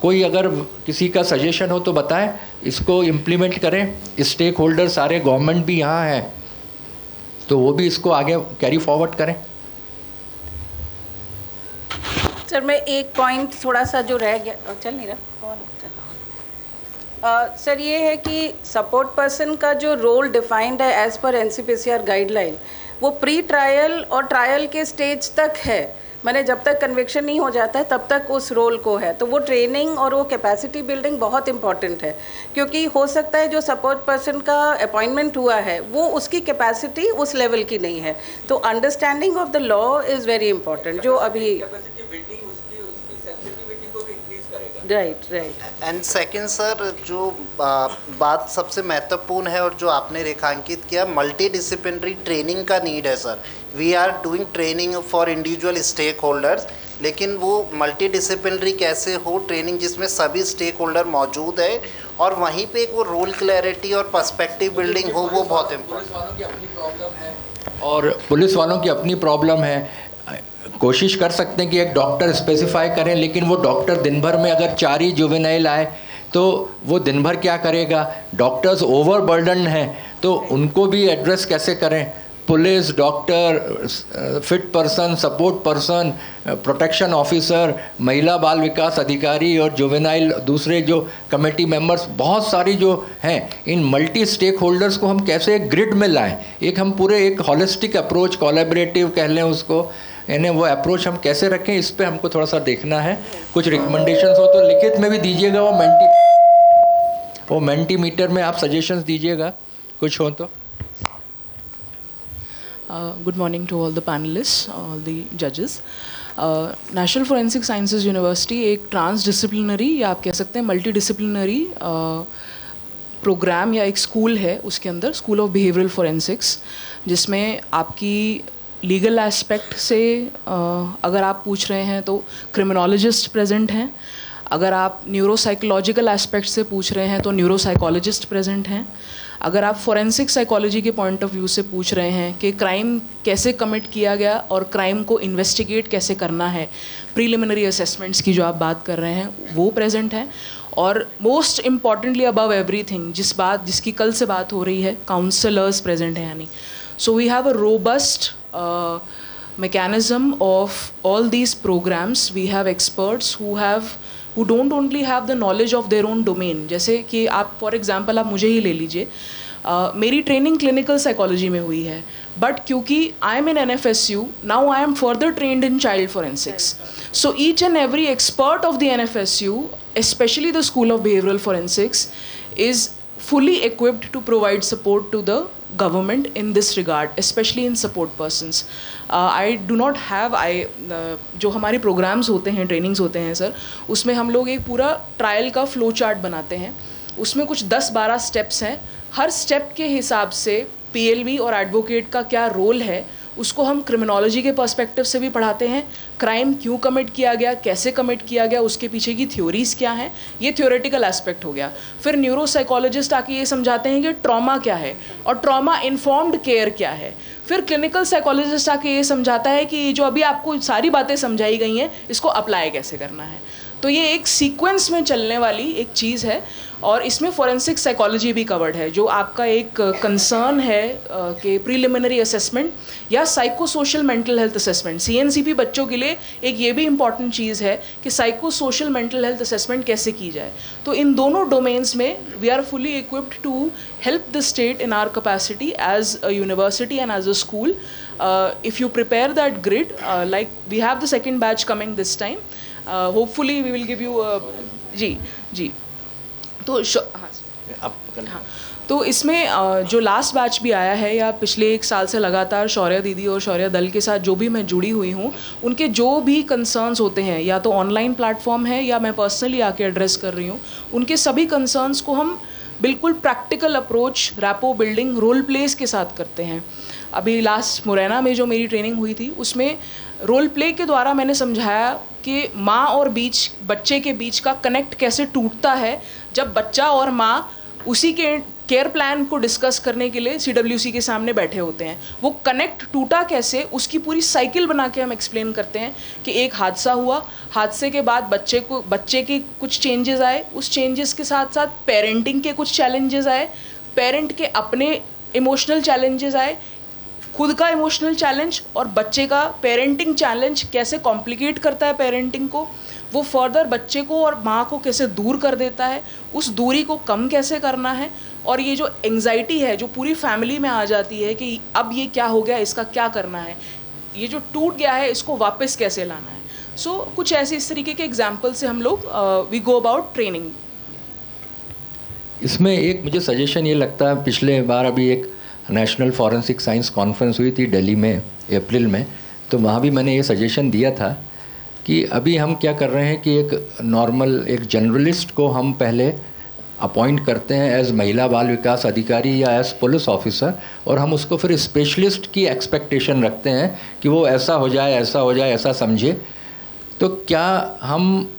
कोई अगर किसी का सजेशन हो तो बताएं, इसको इम्प्लीमेंट करें। स्टेक होल्डर सारे गवर्नमेंट भी यहाँ हैं तो वो भी इसको आगे कैरी फॉरवर्ड करें। सर मैं एक पॉइंट थोड़ा सा जो रह गया, चल नहीं रहा सर, ये है कि सपोर्ट पर्सन का जो रोल डिफाइंड है एज पर NCPCR गाइडलाइन, वो प्री ट्रायल और ट्रायल के स्टेज तक है। मैंने जब तक कन्विक्शन नहीं हो जाता है तब तक उस रोल को है, तो वो ट्रेनिंग और वो कैपेसिटी बिल्डिंग बहुत इंपॉर्टेंट है, क्योंकि हो सकता है जो सपोर्ट पर्सन का अपॉइंटमेंट हुआ है वो उसकी कैपेसिटी उस लेवल की नहीं है। तो understanding of the law is very important, जो अभी राइट। एंड सेकंड सर, जो बात सबसे महत्वपूर्ण है और जो आपने रेखांकित किया, मल्टी डिसिप्लिनरी ट्रेनिंग का नीड है sir. We are doing training for individual stake holders, लेकिन वो मल्टी डिसिप्लिनरी कैसे हो ट्रेनिंग जिसमें सभी स्टेक होल्डर मौजूद है और वहीं पे एक वो रोल क्लैरिटी और पर्सपेक्टिव बिल्डिंग हो, वो बहुत इम्पोर्टेंट। और पुलिस वालों की अपनी प्रॉब्लम है। कोशिश कर सकते हैं कि एक डॉक्टर स्पेसिफाई करें, लेकिन वो डॉक्टर दिन भर में अगर 4 ही जुवेनाइल आए तो वो दिन भर क्या करेगा? डॉक्टर्स ओवरबर्डन हैं तो उनको भी एड्रेस कैसे करें? Police, doctor, fit person, support person, protection officer, महिला बाल विकास अधिकारी और जुवेनाइल दूसरे जो कमेटी मेंबर्स, बहुत सारी जो हैं, इन मल्टी स्टेक होल्डर्स को हम कैसे एक ग्रिड में लाएं? एक हम पूरे एक हॉलिस्टिक अप्रोच, कोलैबोरेटिव कह लें उसको, यानी वो अप्रोच हम कैसे रखें, इस पे हमको थोड़ा सा देखना है। कुछ रिकमेंडेशंस हो तो लिखित में भी दीजिएगा, वो मेंटीमीटर में आप सजेशंस दीजिएगा कुछ हो तो। Good morning to all the panelists, all the judges. National Forensic Sciences University एक ट्रांसडिसिप्लिनरी या आप कह सकते हैं मल्टीडिसिप्लिनरी प्रोग्राम या एक स्कूल है, उसके अंदर स्कूल ऑफ बिहेवियरल फोरेंसिक्स, जिसमें आपकी लीगल एस्पेक्ट से अगर आप पूछ रहे हैं तो क्रिमिनोलॉजिस्ट प्रेजेंट हैं. अगर आप न्यूरोसाइकोलॉजिकल एस्पेक्ट से पूछ रहे हैं तो न्यूरोसाइकोलॉजिस्ट प्रेजेंट हैं. अगर आप फोरेंसिक साइकोलॉजी के पॉइंट ऑफ व्यू से पूछ रहे हैं कि क्राइम कैसे कमिट किया गया और क्राइम को इन्वेस्टिगेट कैसे करना है, प्रीलिमिनरी असेसमेंट्स की जो आप बात कर रहे हैं वो प्रेजेंट हैं. और मोस्ट इम्पॉर्टेंटली अबव एवरीथिंग जिसकी कल से बात हो रही है, काउंसलर्स प्रेजेंट हैं. यानी so we have a robust mechanism of all these programs. We have experts who don't only have the knowledge of their own domain. जैसे कि आप फॉर एग्जांपल आप मुझे ही ले लीजिए, मेरी ट्रेनिंग क्लिनिकल साइकोलॉजी में हुई है, बट क्योंकि I am in NFSU now I am further trend in child forensics. So each and every expert of the NFSU, especially the School of Behavioral Forensics, is fully equipped to provide support to the government in this regard, especially in support persons. I do not have जो हमारे programmes होते हैं, trainings होते हैं sir, उसमें हम लोग एक पूरा ट्रायल का फ्लो चार्ट बनाते हैं. उसमें कुछ 10-12 स्टेप्स हैं. हर स्टेप के हिसाब से PLV और एडवोकेट का क्या रोल है उसको हम क्रिमिनोलॉजी के पर्सपेक्टिव से भी पढ़ाते हैं. क्राइम क्यों कमिट किया गया, कैसे कमिट किया गया, उसके पीछे की थ्योरीज़ क्या हैं, ये थ्योरेटिकल एस्पेक्ट हो गया. फिर न्यूरोसाइकोलॉजिस्ट आके ये समझाते हैं कि ट्रॉमा क्या है और ट्रॉमा इन्फॉर्म्ड केयर क्या है. फिर क्लिनिकल साइकोलॉजिस्ट आके ये समझाता है कि जो अभी आपको सारी बातें समझाई गई हैं इसको अप्लाई कैसे करना है. तो ये एक सीक्वेंस में चलने वाली एक चीज़ है. और इसमें फोरेंसिक साइकोलॉजी भी कवर्ड है. जो आपका एक कंसर्न है कि प्रीलिमिनरी असेसमेंट या psycho social mental health assessment, CNCP बच्चों के लिए एक ये भी इम्पॉर्टेंट चीज़ है कि psycho social mental health assessment कैसे की जाए. तो इन दोनों डोमेन्स में we are fully equipped to help the state in our capacity as a university and as a school. If you prepare that grid, like we have the second batch coming this time, hopefully we will give you जी तो हाँ, तो इसमें जो last batch भी आया है या पिछले 1 साल से लगातार शौर्या दीदी और शौर्या दल के साथ जो भी मैं जुड़ी हुई हूँ, उनके जो भी कंसर्न्स होते हैं, या तो ऑनलाइन प्लेटफॉर्म है या मैं पर्सनली आके एड्रेस कर रही हूँ, उनके सभी कंसर्न्स को हम बिल्कुल practical approach, rapport building, role plays के साथ करते हैं. अभी लास्ट मुरैना में जो मेरी ट्रेनिंग हुई थी उसमें रोल प्ले के द्वारा मैंने समझाया कि माँ और बच्चे के बीच का कनेक्ट कैसे टूटता है जब बच्चा और माँ उसी के केयर प्लान को डिस्कस करने के लिए CWC के सामने बैठे होते हैं. वो कनेक्ट टूटा कैसे, उसकी पूरी साइकिल बना के हम एक्सप्लेन करते हैं कि एक हादसा हुआ, हादसे के बाद बच्चे के कुछ चेंजेस आए, उस चेंजेस के साथ साथ पेरेंटिंग के कुछ चैलेंजेस आए, पेरेंट के अपने इमोशनल चैलेंजेस आए, खुद का इमोशनल चैलेंज और बच्चे का पेरेंटिंग चैलेंज कैसे कॉम्प्लिकेट करता है पेरेंटिंग को, वो फर्दर बच्चे को और माँ को कैसे दूर कर देता है, उस दूरी को कम कैसे करना है, और ये जो एंग्जाइटी है जो पूरी फैमिली में आ जाती है कि अब ये क्या हो गया, इसका क्या करना है, ये जो टूट गया है इसको वापस कैसे लाना है. सो कुछ ऐसे इस तरीके के एग्जाम्पल से हम लोग वी गो अबाउट ट्रेनिंग. इसमें एक मुझे सजेशन ये लगता है, पिछले बार अभी एक नेशनल फॉरेंसिक साइंस कॉन्फ्रेंस हुई थी दिल्ली में अप्रैल में, तो वहाँ भी मैंने ये सजेशन दिया था कि अभी हम क्या कर रहे हैं कि एक नॉर्मल एक जनरलिस्ट को हम पहले अपॉइंट करते हैं एज महिला बाल विकास अधिकारी या एज पुलिस ऑफिसर, और हम उसको फिर स्पेशलिस्ट की एक्सपेक्टेशन रखते हैं कि वो ऐसा हो जाए, ऐसा हो जाए, ऐसा समझे. तो क्या हम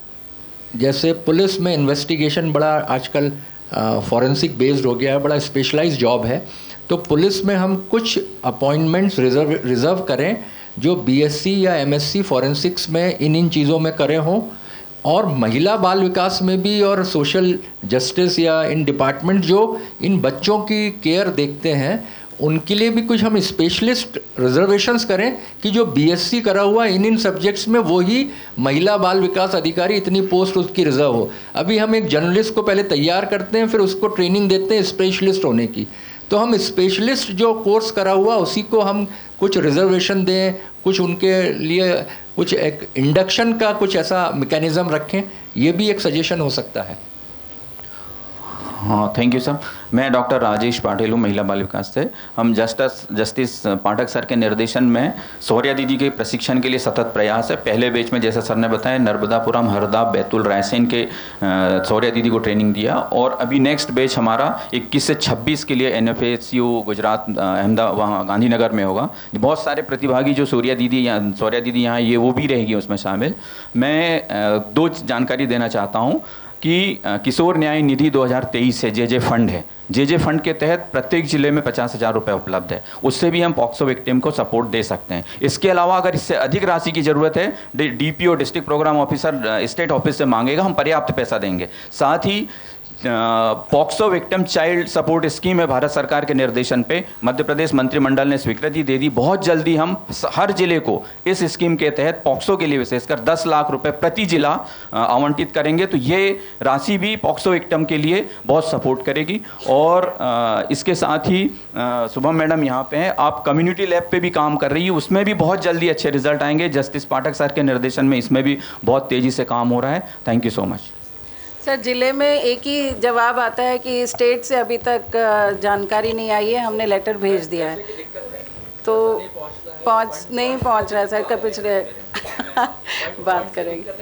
जैसे पुलिस में इन्वेस्टिगेशन बड़ा आजकल फॉरेंसिक बेस्ड हो गया है, बड़ा स्पेशलाइज्ड जॉब है, तो पुलिस में हम कुछ अपॉइंटमेंट्स रिज़र्व करें जो BSc या MSc फॉरेंसिक्स में इन चीज़ों में करे हों, और महिला बाल विकास में भी और सोशल जस्टिस या इन डिपार्टमेंट जो इन बच्चों की केयर देखते हैं उनके लिए भी कुछ हम स्पेशलिस्ट रिजर्वेशंस करें कि जो BSc करा हुआ इन सब्जेक्ट्स में वो ही महिला बाल विकास अधिकारी इतनी पोस्ट उसकी रिजर्व हो. अभी हम एक जर्नलिस्ट को पहले तैयार करते हैं, फिर उसको ट्रेनिंग देते हैं स्पेशलिस्ट होने की. तो हम स्पेशलिस्ट जो कोर्स करा हुआ उसी को हम कुछ रिजर्वेशन दें, कुछ उनके लिए कुछ एक इंडक्शन का कुछ ऐसा मैकेनिज़्म रखें, ये भी एक सजेशन हो सकता है. हाँ, थैंक यू सर। मैं डॉक्टर राजेश पाटिल हूँ, महिला बाल विकास से। हम जस्टिस पाठक सर के निर्देशन में शौर्या दीदी के प्रशिक्षण के लिए सतत प्रयास है। पहले बैच में जैसा सर ने बताया नर्मदापुरम, हरदा, बैतूल, रायसेन के शौर्या दीदी को ट्रेनिंग दिया, और अभी नेक्स्ट बैच हमारा 21 से 26 के लिए NFSU गुजरात अहमदाबाद वहाँ गांधीनगर में होगा। बहुत सारे प्रतिभागी जो शौर्या दीदी यहाँ ये वो भी रहेगी उसमें शामिल। मैं 2 जानकारी देना चाहता हूँ कि किशोर न्याय निधि 2023 है, जे फंड है। जे फंड के तहत प्रत्येक जिले में 50,000 रुपये उपलब्ध है। उससे भी हम पॉक्सो विक्टिम को सपोर्ट दे सकते हैं। इसके अलावा अगर इससे अधिक राशि की ज़रूरत है, DPO district programme officer state office से मांगेगा, हम पर्याप्त पैसा देंगे। साथ ही POCSO victim child support scheme है, भारत सरकार के निर्देशन पे मध्य प्रदेश मंत्रिमंडल ने स्वीकृति दे दी। बहुत जल्दी हम हर जिले को इस स्कीम के तहत पॉक्सो के लिए विशेषकर 10 लाख रुपए प्रति जिला आवंटित करेंगे। तो ये राशि भी पॉक्सो विक्टिम के लिए बहुत सपोर्ट करेगी। और इसके साथ ही शुभम मैडम यहाँ पे हैं, आप कम्युनिटी लैब पे भी काम कर रही है, उसमें भी बहुत जल्दी अच्छे रिजल्ट आएंगे। जस्टिस पाठक सर के निर्देशन में इसमें भी बहुत तेज़ी से काम हो रहा है। Thank you so much. Sir, जिले में एक ही जवाब आता है कि स्टेट से अभी तक जानकारी नहीं आई है, हमने लेटर भेज दिया है तो नहीं पहुंच रहा है सर। कब पिछले बात करेंगे।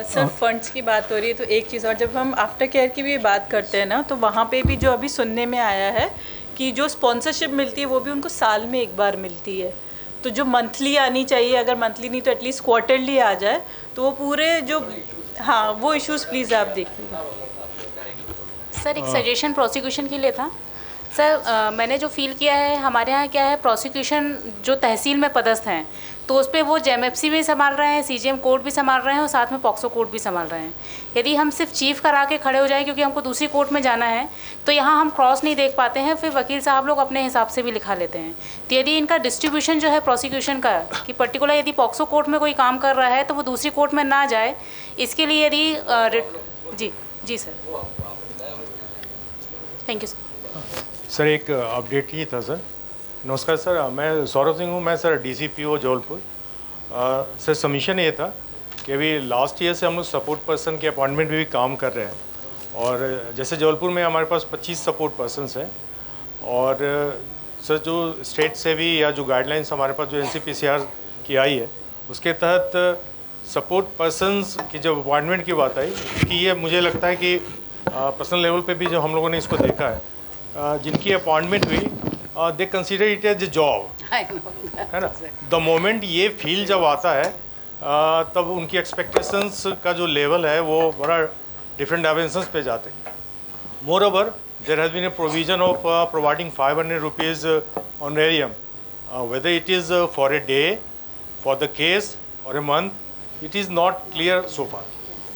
सर फंड्स की बात हो रही है तो एक चीज़ और, जब हम आफ्टर केयर की भी बात करते हैं ना, तो वहाँ पे भी जो अभी सुनने में आया है कि जो स्पॉन्सरशिप मिलती है वो भी उनको साल में एक बार मिलती है। तो जो मंथली आनी चाहिए, अगर मंथली नहीं तो एटलीस्ट क्वार्टरली आ जाए, तो वो पूरे जो हाँ वो इश्यूज़ प्लीज़ आप देखिएगा। सर, एक सजेशन प्रोसिक्यूशन के लिए था। सर, मैंने जो फील किया है, हमारे यहाँ क्या है, प्रोसिक्यूशन जो तहसील में पदस्थ हैं तो उस पर वो JMFC भी संभाल रहे हैं, CGM कोर्ट भी संभाल रहे हैं और साथ में पॉक्सो कोर्ट भी संभाल रहे हैं। यदि हम सिर्फ चीफ करा के खड़े हो जाएं क्योंकि हमको दूसरी कोर्ट में जाना है, तो यहाँ हम क्रॉस नहीं देख पाते हैं, फिर वकील साहब लोग अपने हिसाब से भी लिखा लेते हैं। तो यदि इनका डिस्ट्रीब्यूशन जो है प्रोसिक्यूशन का, कि पर्टिकुलर यदि पॉक्सो कोर्ट में कोई काम कर रहा है तो वो दूसरी कोर्ट में ना जाए, इसके लिए यदि जी सर, थैंक यू सर। एक अपडेट ही था सर। नमस्कार सर, मैं सौरभ सिंह हूँ। मैं sir DCPO Jabalpur. Sir submission ये था कि अभी लास्ट ईयर से हम लोग सपोर्ट पर्सन के अपॉइंटमेंट में भी काम कर रहे हैं, और जैसे जबलपुर में हमारे पास 25 सपोर्ट पर्सनस हैं, और सर जो स्टेट से भी या जो गाइडलाइंस हमारे पास जो NCPCR की आई है, उसके तहत सपोर्ट पर्सनस की जब अपॉइंटमेंट की बात आई, कि ये मुझे लगता है कि पर्सनल लेवल पे भी जो हम लोगों ने इसको देखा है, जिनकी अपॉइंटमेंट हुई, they consider it as a job, है ना। द मोमेंट ये फील जब आता है तब उनकी एक्सपेक्टेशंस का जो लेवल है वो बड़ा डिफरेंट डायमेंशंस पे जाते हैं। Moreover there has been a provision of providing 500 rupees honorarium, whether it is for a day, for the case और a month, it is not clear so far.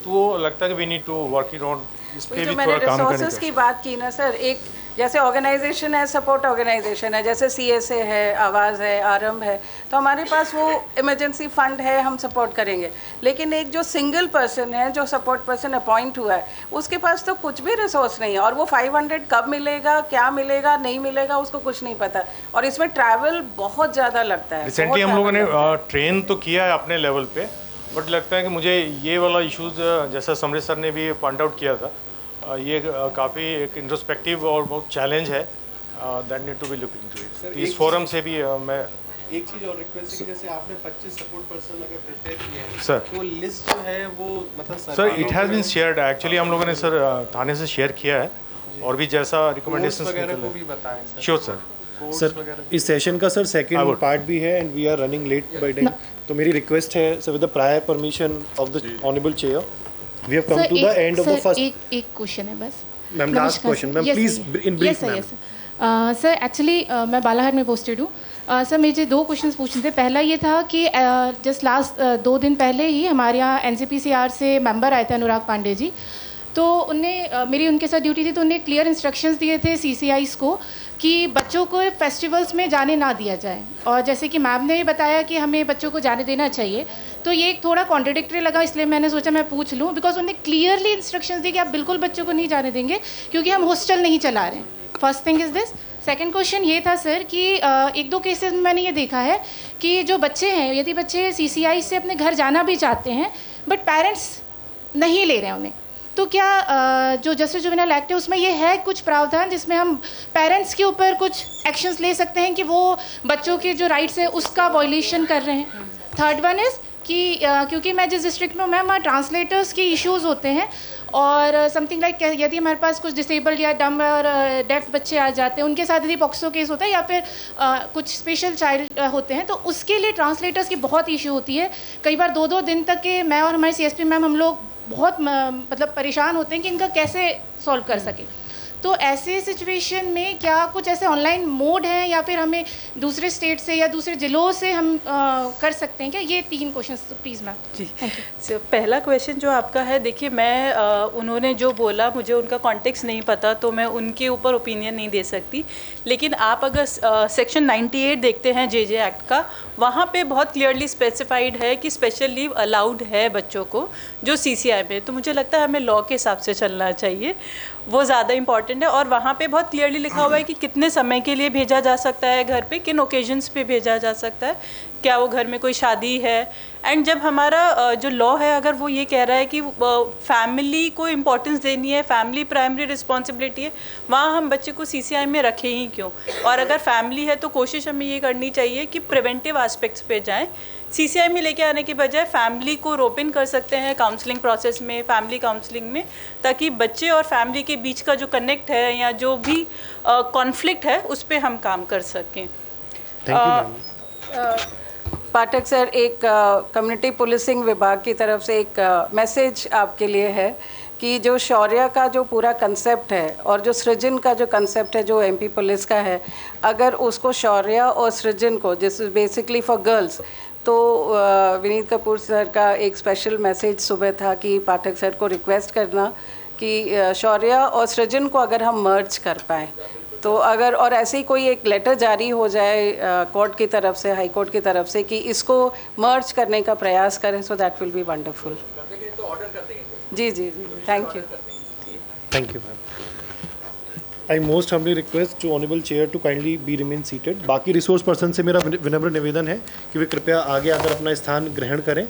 तो लगता है कि we need to work it on, इस पे भी थोड़ा काम करने रिसोर्सेज की बात की ना सर, एक जैसे ऑर्गेनाइजेशन है, सपोर्ट ऑर्गेनाइजेशन है, जैसे CSA है, आवाज़ है, आरंभ है, तो हमारे पास वो इमरजेंसी फंड है, हम सपोर्ट करेंगे। लेकिन एक जो सिंगल पर्सन है, जो सपोर्ट पर्सन अपॉइंट हुआ है, उसके पास तो कुछ भी रिसोर्स नहीं है, और वो 500 कब मिलेगा, क्या मिलेगा, नहीं मिलेगा, उसको कुछ नहीं पता, और इसमें ट्रैवल बहुत ज़्यादा लगता है। रिसेंटली हम लोगों ने ट्रेन तो किया है अपने लेवल पे, बट लगता है कि मुझे ये वाला इशूज़ जैसा समरेश सर ने भी पॉइंट आउट किया था, ये काफ़ी एक इंट्रोस्पेक्टिव और बहुत चैलेंज है, that need to be look into it. इस फोरम से भी मैं एक चीज़ और रिक्वेस्ट है कि जैसे आपने 25 सपोर्ट पर्सन अगर प्रिपेयर किए हैं सर, तो लिस्ट जो है वो मतलब sir it has been shared, actually हम लोगों ने सर थाने से शेयर किया है, और भी जैसा रिकमेंडेशंस वगैरह को भी बताएं सर। Sure sir. सर इस सेशन का सर सेकंड पार्ट भी है, and we are running late by time, तो मेरी रिक्वेस्ट है sir, with the prior permission of the honourable chair, we have come to the end of the first. एक question है बस ma'am, last question ma'am, please in brief ma'am. Sir actually मैं बालाघाट में posted हूँ। Sir मुझे 2 questions पूछने थे। पहला ये था कि जस्ट लास्ट 2 दिन पहले ही हमारे यहाँ NCPCR से मेंबर आए थे, अनुराग पांडे जी, तो उनने मेरी उनके साथ ड्यूटी थी, तो उन्हें क्लियर इंस्ट्रक्शंस दिए थे CCIs को कि बच्चों को फेस्टिवल्स में जाने ना दिया जाए, और जैसे कि मैम ने भी बताया कि हमें बच्चों को जाने देना चाहिए, तो ये एक थोड़ा कॉन्ट्रडिक्टरी लगा, इसलिए मैंने सोचा मैं पूछ लूँ, बिकॉज उन्हें क्लियरली इंस्ट्रक्शंस दी कि आप बिल्कुल बच्चों को नहीं जाने देंगे क्योंकि हम हॉस्टल नहीं चला रहे हैं। First thing is this. Second question ये था सर कि एक दो केसेस में मैंने ये देखा है कि जो बच्चे हैं, यदि बच्चे सीसीआई से अपने घर जाना भी चाहते हैं बट पेरेंट्स नहीं ले रहे हैं उन्हें, तो क्या जो जस्टिस जुवेनाइल एक्ट है उसमें ये है कुछ प्रावधान जिसमें हम पेरेंट्स के ऊपर कुछ एक्शंस ले सकते हैं कि वो बच्चों के जो राइट्स है उसका वॉयलेशन कर रहे हैं? थर्ड वन इज़ कि क्योंकि मैं जिस डिस्ट्रिक्ट में हूँ मैम, वहाँ ट्रांसलेटर्स के इश्यूज़ होते हैं और समथिंग लाइक यदि हमारे पास कुछ डिसेबल्ड या डम और डेफ बच्चे आ जाते हैं, उनके साथ यदि पॉक्सो केस होता है या फिर कुछ स्पेशल चाइल्ड होते हैं, तो उसके लिए ट्रांसलेटर्स की बहुत इशू होती है। कई बार 2-2 दिन तक के मैं और हमारे सीएसपी मैम हम लोग बहुत मतलब परेशान होते हैं कि इनका कैसे सॉल्व कर सके। तो ऐसे सिचुएशन में क्या कुछ ऐसे ऑनलाइन मोड हैं या फिर हमें दूसरे स्टेट से या दूसरे ज़िलों से हम कर सकते हैं क्या? ये 3 क्वेश्चन प्लीज़ मैम। जी, सो पहला क्वेश्चन जो आपका है, देखिए मैं उन्होंने जो बोला मुझे उनका कॉन्टेक्स्ट नहीं पता तो मैं उनके ऊपर ओपिनियन नहीं दे सकती, लेकिन आप अगर सेक्शन 98 देखते हैं जेजे एक्ट का, वहाँ पे बहुत क्लियरली स्पेसिफाइड है कि स्पेशल लीव अलाउड है बच्चों को जो सीसीआई में, तो मुझे लगता है हमें लॉ के हिसाब से चलना चाहिए, वो ज़्यादा इंपॉर्टेंट है। और वहाँ पे बहुत क्लियरली लिखा हुआ है कि कितने समय के लिए भेजा जा सकता है घर पे, किन ओकेजन्स पे भेजा जा सकता है, क्या वो घर में कोई शादी है। एंड जब हमारा जो लॉ है अगर वो ये कह रहा है कि फैमिली को इम्पोर्टेंस देनी है, फैमिली प्राइमरी रिस्पॉन्सिबिलिटी है, वहाँ हम बच्चे को सीसीआई में रखें ही क्यों? और अगर फैमिली है तो कोशिश हमें ये करनी चाहिए कि प्रिवेंटिव एस्पेक्ट्स पे जाएं। सीसीआई में लेके आने के बजाय फैमिली को रोप इन कर सकते हैं काउंसलिंग प्रोसेस में, फैमिली काउंसलिंग में, ताकि बच्चे और फैमिली के बीच का जो कनेक्ट है या जो भी कॉन्फ्लिक्ट है उस पर हम काम कर सकें। पाठक सर, एक कम्युनिटी पुलिसिंग विभाग की तरफ से एक मैसेज आपके लिए है कि जो शौर्य का जो पूरा कंसेप्ट है और जो सृजन का जो कंसेप्ट है जो एमपी पुलिस का है, अगर उसको शौर्य और सृजन को, जिस बेसिकली फॉर गर्ल्स, तो विनीत कपूर सर का एक स्पेशल मैसेज सुबह था कि पाठक सर को रिक्वेस्ट करना कि शौर्य और सृजन को अगर हम मर्ज कर पाएँ, तो अगर और ऐसे ही कोई एक लेटर जारी हो जाए कोर्ट की तरफ से, हाई कोर्ट की तरफ से, कि इसको मर्ज करने का प्रयास करें, so that will be wonderful. जी जी जी, thank you. Thank you ma'am. I most humbly request to honourable chair to kindly be remain seated. बाकी रिसोर्स पर्सन से मेरा विनम्र निवेदन है कि वे कृपया आगे आकर अपना स्थान ग्रहण करें।